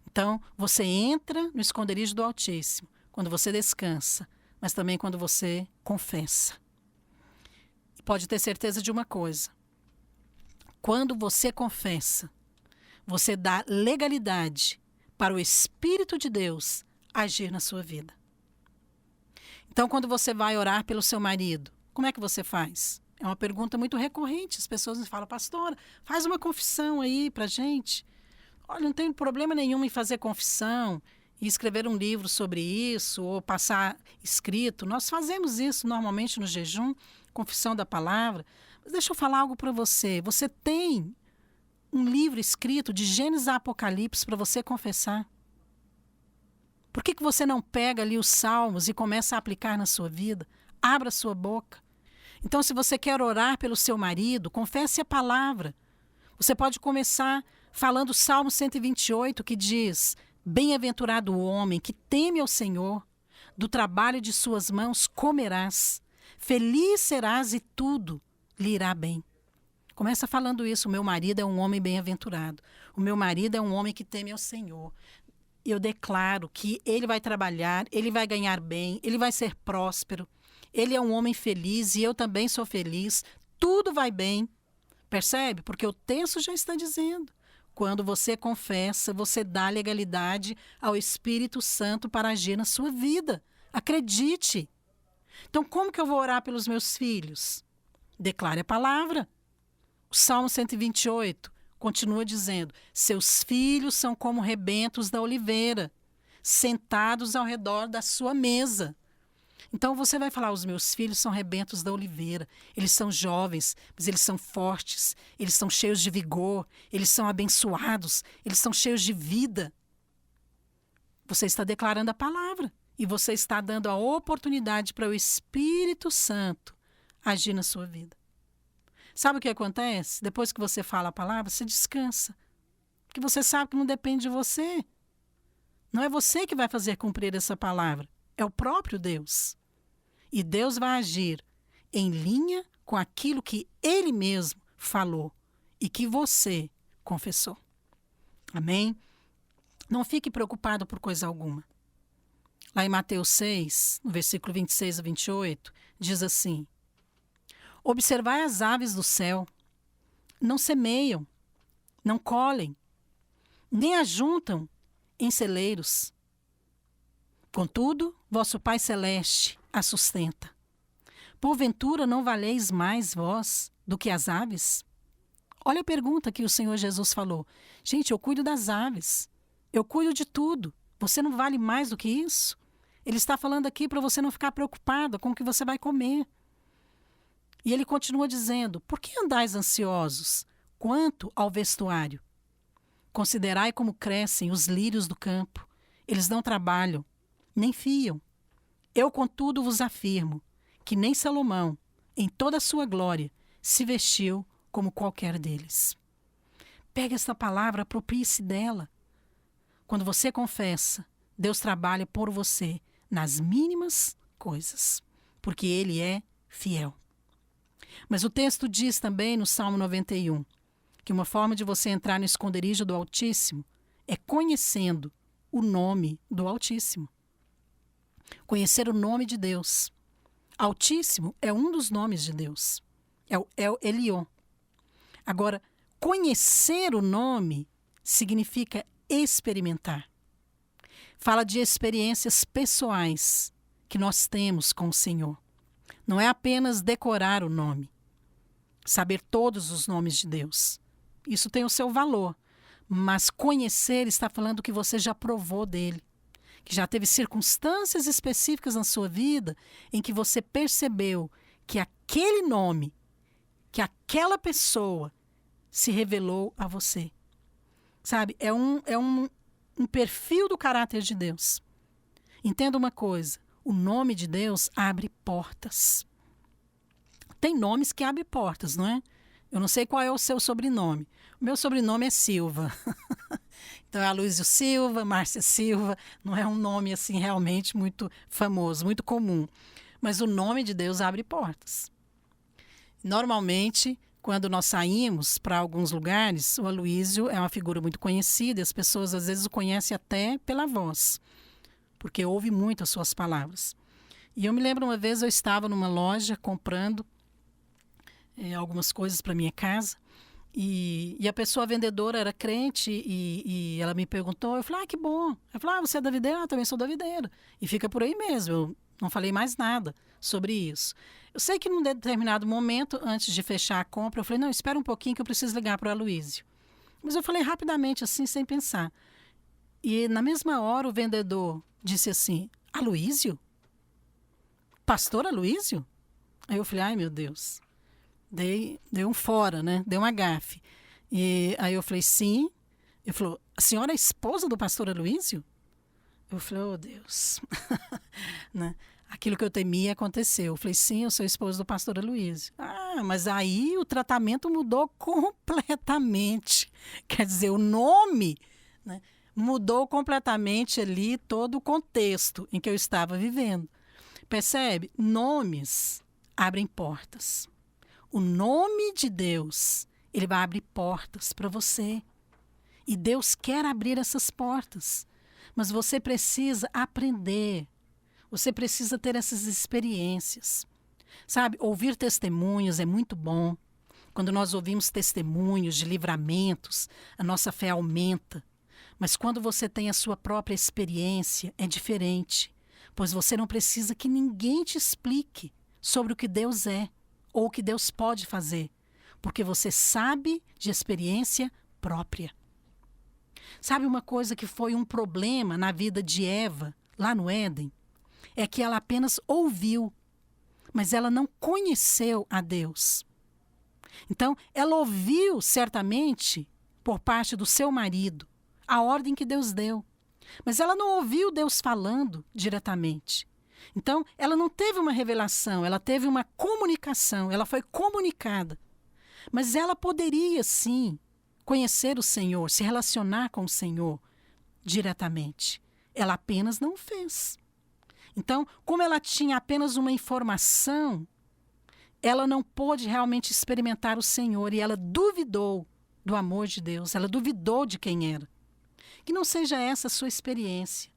Então, você entra no esconderijo do Altíssimo, quando você descansa, mas também quando você confessa. E pode ter certeza de uma coisa: quando você confessa, você dá legalidade para o Espírito de Deus agir na sua vida. Então, quando você vai orar pelo seu marido, como é que você faz? É uma pergunta muito recorrente. As pessoas me falam: pastora, faz uma confissão aí pra gente. Olha, não tem problema nenhum em fazer confissão e escrever um livro sobre isso ou passar escrito. Nós fazemos isso normalmente no jejum, confissão da palavra. Mas deixa eu falar algo para você. Você tem um livro escrito de Gênesis a Apocalipse para você confessar. Por que você não pega ali os salmos e começa a aplicar na sua vida? Abra a sua boca. Então, se você quer orar pelo seu marido, confesse a palavra. Você pode começar falando o Salmo 128, que diz: bem-aventurado o homem que teme ao Senhor, do trabalho de suas mãos comerás, feliz serás e tudo lhe irá bem. Começa falando isso: o meu marido é um homem bem-aventurado, o meu marido é um homem que teme ao Senhor. Eu declaro que ele vai trabalhar, ele vai ganhar bem, ele vai ser próspero, ele é um homem feliz e eu também sou feliz, tudo vai bem. Percebe? Porque o texto já está dizendo. Quando você confessa, você dá legalidade ao Espírito Santo para agir na sua vida. Acredite. Então, como que eu vou orar pelos meus filhos? Declare a palavra. O Salmo 128 continua dizendo: seus filhos são como rebentos da oliveira, sentados ao redor da sua mesa. Então você vai falar: os meus filhos são rebentos da oliveira. Eles são jovens, mas eles são fortes, eles são cheios de vigor, eles são abençoados, eles são cheios de vida. Você está declarando a palavra e você está dando a oportunidade para o Espírito Santo agir na sua vida. Sabe o que acontece? Depois que você fala a palavra, você descansa. Porque você sabe que não depende de você. Não é você que vai fazer cumprir essa palavra. É o próprio Deus. E Deus vai agir em linha com aquilo que Ele mesmo falou e que você confessou. Amém? Não fique preocupado por coisa alguma. Lá em Mateus 6, no versículo 26 a 28, diz assim: observai as aves do céu, não semeiam, não colhem, nem ajuntam em celeiros. Contudo, vosso Pai Celeste a sustenta. Porventura não valeis mais vós do que as aves? Olha a pergunta que o Senhor Jesus falou. Gente, eu cuido das aves, eu cuido de tudo. Você não vale mais do que isso? Ele está falando aqui para você não ficar preocupada com o que você vai comer. E ele continua dizendo: por que andais ansiosos quanto ao vestuário? Considerai como crescem os lírios do campo. Eles não trabalham, nem fiam. Eu, contudo, vos afirmo que nem Salomão, em toda a sua glória, se vestiu como qualquer deles. Pegue esta palavra, aproprie-se dela. Quando você confessa, Deus trabalha por você nas mínimas coisas, porque Ele é fiel. Mas o texto diz também no Salmo 91 que uma forma de você entrar no esconderijo do Altíssimo é conhecendo o nome do Altíssimo. Conhecer o nome de Deus. Altíssimo é um dos nomes de Deus. É o El Elyon. Agora, conhecer o nome significa experimentar. Fala de experiências pessoais que nós temos com o Senhor. Não é apenas decorar o nome, saber todos os nomes de Deus. Isso tem o seu valor, mas conhecer está falando que você já provou dele, que já teve circunstâncias específicas na sua vida em que você percebeu que aquele nome, que aquela pessoa se revelou a você. Sabe, é um perfil do caráter de Deus. Entenda uma coisa, o nome de Deus abre portas. Tem nomes que abrem portas, não é? Eu não sei qual é o seu sobrenome. O meu sobrenome é Silva. Então é Aloysio Silva, Márcia Silva. Não é um nome assim realmente muito famoso, muito comum. Mas o nome de Deus abre portas. Normalmente, quando nós saímos para alguns lugares, o Aloysio é uma figura muito conhecida e as pessoas às vezes o conhecem até pela voz, porque ouve muito as suas palavras. E eu me lembro uma vez eu estava numa loja comprando algumas coisas para minha casa e a pessoa vendedora era crente e ela me perguntou, eu falei, que bom. Ela falou, você é da videira? Eu também sou da videira. E fica por aí mesmo, eu não falei mais nada sobre isso. Eu sei que num determinado momento, antes de fechar a compra, eu falei, não, espera um pouquinho que eu preciso ligar para o Aloysio. Mas eu falei rapidamente assim, sem pensar. E na mesma hora o vendedor disse assim, Aloysio? Pastor Aloysio? Aí eu falei, ai meu Deus. Dei um fora, né? Dei uma gafe. E aí eu falei, sim. Ele falou, a senhora é esposa do pastor Aloysio? Eu falei, oh Deus. Né? Aquilo que eu temia aconteceu. Eu falei, sim, eu sou esposa do pastor Aloysio. Mas aí o tratamento mudou completamente. Quer dizer, o nome, né, mudou completamente ali todo o contexto em que eu estava vivendo. Percebe? Nomes abrem portas. O nome de Deus, ele vai abrir portas para você. E Deus quer abrir essas portas. Mas você precisa aprender. Você precisa ter essas experiências. Sabe, ouvir testemunhos é muito bom. Quando nós ouvimos testemunhos de livramentos, a nossa fé aumenta. Mas quando você tem a sua própria experiência, é diferente. Pois você não precisa que ninguém te explique sobre o que Deus é ou o que Deus pode fazer. Porque você sabe de experiência própria. Sabe uma coisa que foi um problema na vida de Eva, lá no Éden? É que ela apenas ouviu, mas ela não conheceu a Deus. Então, ela ouviu certamente, por parte do seu marido, a ordem que Deus deu. Mas ela não ouviu Deus falando diretamente. Então, ela não teve uma revelação, ela teve uma comunicação, ela foi comunicada. Mas ela poderia, sim, conhecer o Senhor, se relacionar com o Senhor diretamente. Ela apenas não fez. Então, como ela tinha apenas uma informação, ela não pôde realmente experimentar o Senhor e ela duvidou do amor de Deus, ela duvidou de quem era. Que não seja essa a sua experiência.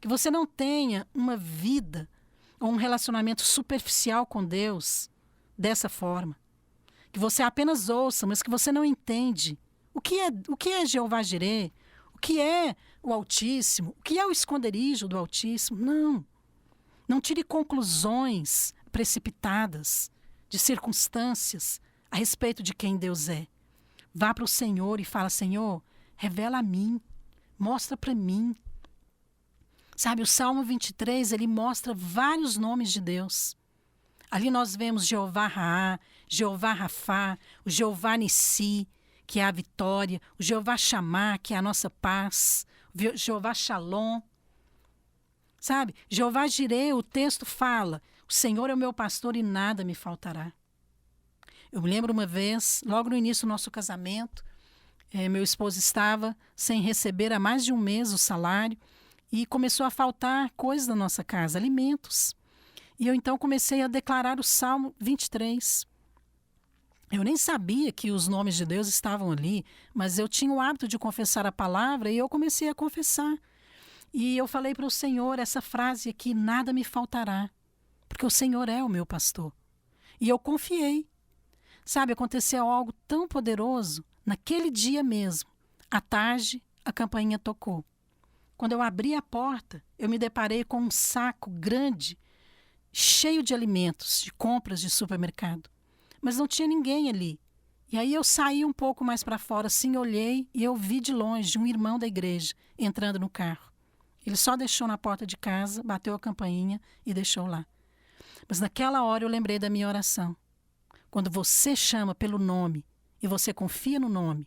Que você não tenha uma vida ou um relacionamento superficial com Deus dessa forma. Que você apenas ouça, mas que você não entende o que é Jeová Jireh, o que é o Altíssimo, o que é o esconderijo do Altíssimo. Não. Não tire conclusões precipitadas de circunstâncias a respeito de quem Deus é. Vá para o Senhor e fala, Senhor, revela a mim, mostra para mim. Sabe, o Salmo 23, ele mostra vários nomes de Deus. Ali nós vemos Jeová Raá, Jeová Rafá, o Jeová Nissi, que é a vitória, o Jeová Chamá, que é a nossa paz, o Jeová Shalom. Sabe, Jeová Jireh, o texto fala, o Senhor é o meu pastor e nada me faltará. Eu me lembro uma vez, logo no início do nosso casamento, meu esposo estava sem receber há mais de um mês o salário e começou a faltar coisas da nossa casa, alimentos. E eu então comecei a declarar o Salmo 23. Eu nem sabia que os nomes de Deus estavam ali, mas eu tinha o hábito de confessar a palavra e eu comecei a confessar. E eu falei para o Senhor essa frase aqui, nada me faltará, porque o Senhor é o meu pastor. E eu confiei. Sabe, aconteceu algo tão poderoso naquele dia mesmo. À tarde, a campainha tocou. Quando eu abri a porta, eu me deparei com um saco grande, cheio de alimentos, de compras de supermercado. Mas não tinha ninguém ali. E aí eu saí um pouco mais para fora, assim, olhei e eu vi de longe um irmão da igreja entrando no carro. Ele só deixou na porta de casa, bateu a campainha e deixou lá. Mas naquela hora eu lembrei da minha oração. Quando você chama pelo nome e você confia no nome,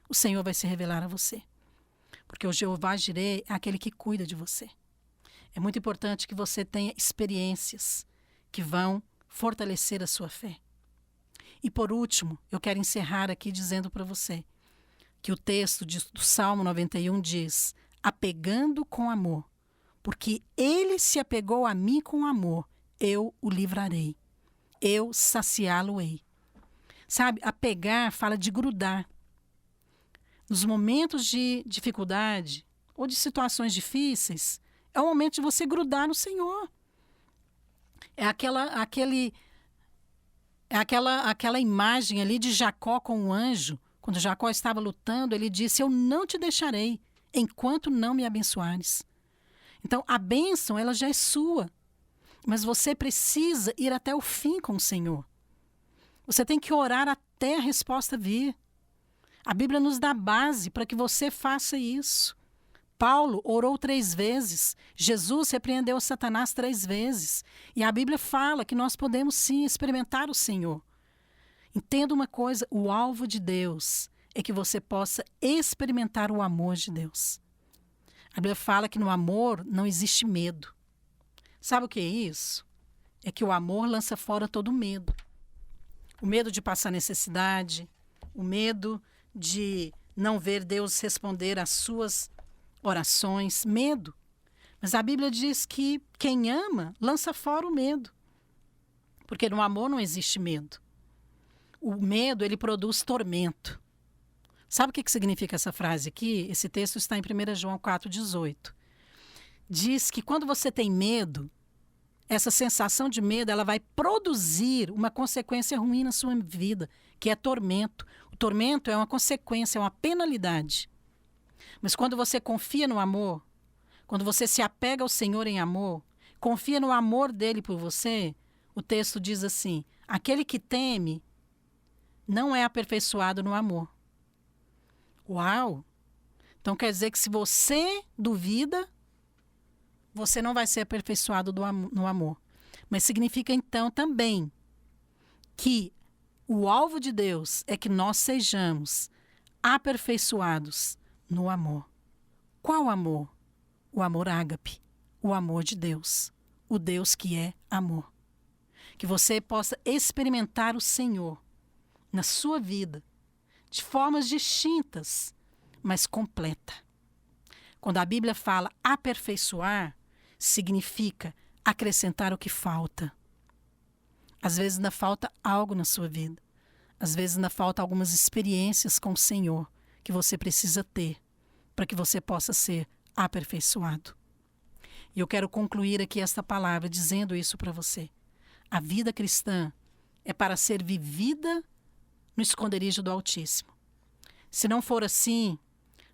o Senhor vai se revelar a você. Porque o Jeová Jireh é aquele que cuida de você. É muito importante que você tenha experiências que vão fortalecer a sua fé. E por último, eu quero encerrar aqui dizendo para você que o texto do Salmo 91 diz: apegando com amor, porque ele se apegou a mim com amor, eu o livrarei, eu saciá-lo-ei. Sabe, apegar fala de grudar. Nos momentos de dificuldade ou de situações difíceis, é o momento de você grudar no Senhor. É aquela imagem ali de Jacó com o anjo. Quando Jacó estava lutando, ele disse: eu não te deixarei enquanto não me abençoares. Então, a bênção, ela já é sua. Mas você precisa ir até o fim com o Senhor. Você tem que orar até a resposta vir. A Bíblia nos dá base para que você faça isso. Paulo orou 3 vezes. Jesus repreendeu Satanás 3 vezes. E a Bíblia fala que nós podemos sim experimentar o Senhor. Entenda uma coisa, o alvo de Deus é que você possa experimentar o amor de Deus. A Bíblia fala que no amor não existe medo. Sabe o que é isso? É que o amor lança fora todo medo. O medo de passar necessidade, o medo de não ver Deus responder às suas orações, medo. Mas a Bíblia diz que quem ama lança fora o medo. Porque no amor não existe medo. O medo, ele produz tormento. Sabe o que significa essa frase aqui? Esse texto está em 1 João 4,18. Diz que quando você tem medo, essa sensação de medo, ela vai produzir uma consequência ruim na sua vida, que é tormento. O tormento é uma consequência, é uma penalidade. Mas quando você confia no amor, quando você se apega ao Senhor em amor, confia no amor dele por você, o texto diz assim: aquele que teme não é aperfeiçoado no amor. Uau! Então quer dizer que se você duvida, você não vai ser aperfeiçoado no amor. Mas significa então também que o alvo de Deus é que nós sejamos aperfeiçoados no amor. Qual amor? O amor ágape, o amor de Deus, o Deus que é amor. Que você possa experimentar o Senhor na sua vida de formas distintas, mas completa. Quando a Bíblia fala aperfeiçoar, significa acrescentar o que falta. Às vezes ainda falta algo na sua vida. Às vezes ainda falta algumas experiências com o Senhor que você precisa ter para que você possa ser aperfeiçoado. E eu quero concluir aqui esta palavra dizendo isso para você. A vida cristã é para ser vivida no esconderijo do Altíssimo. Se não for assim,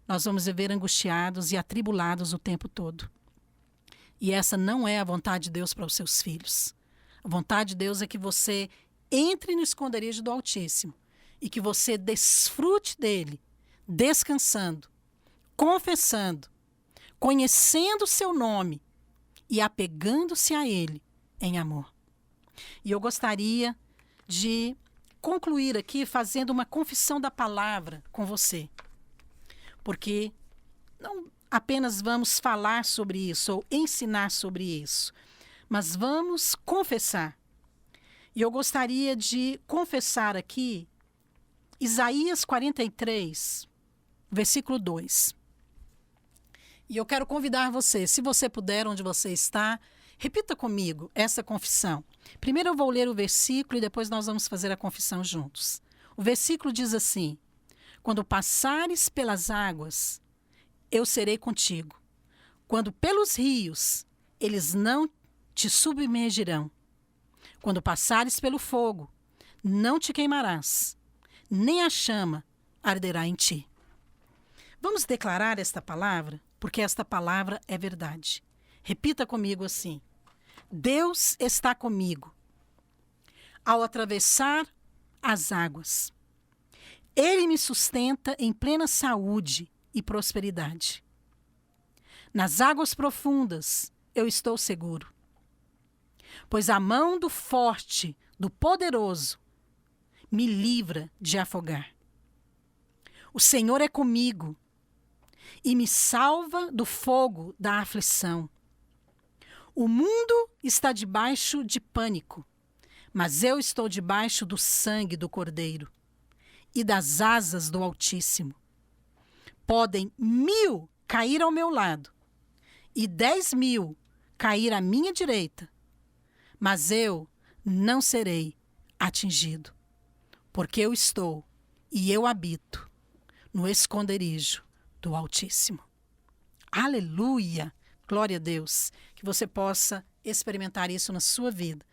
nós vamos viver angustiados e atribulados o tempo todo. E essa não é a vontade de Deus para os seus filhos. A vontade de Deus é que você entre no esconderijo do Altíssimo e que você desfrute dele, descansando, confessando, conhecendo o seu nome e apegando-se a ele em amor. E eu gostaria de concluir aqui fazendo uma confissão da palavra com você. Porque não apenas vamos falar sobre isso ou ensinar sobre isso, mas vamos confessar. E eu gostaria de confessar aqui Isaías 43, versículo 2. E eu quero convidar você, se você puder, onde você está, repita comigo essa confissão. Primeiro eu vou ler o versículo e depois nós vamos fazer a confissão juntos. O versículo diz assim: quando passares pelas águas, eu serei contigo. Quando pelos rios, eles não te submergirão. Quando passares pelo fogo, não te queimarás, nem a chama arderá em ti. Vamos declarar esta palavra, porque esta palavra é verdade. Repita comigo assim: Deus está comigo ao atravessar as águas. Ele me sustenta em plena saúde e prosperidade. Nas águas profundas eu estou seguro, pois a mão do forte, do poderoso, me livra de afogar. O Senhor é comigo e me salva do fogo da aflição. O mundo está debaixo de pânico, mas eu estou debaixo do sangue do Cordeiro e das asas do Altíssimo. Podem 1000 cair ao meu lado e 10.000 cair à minha direita, mas eu não serei atingido, porque eu estou e eu habito no esconderijo do Altíssimo. Aleluia! Glória a Deus! Que você possa experimentar isso na sua vida,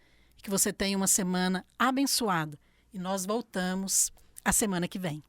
que você tenha uma semana abençoada, e nós voltamos a semana que vem.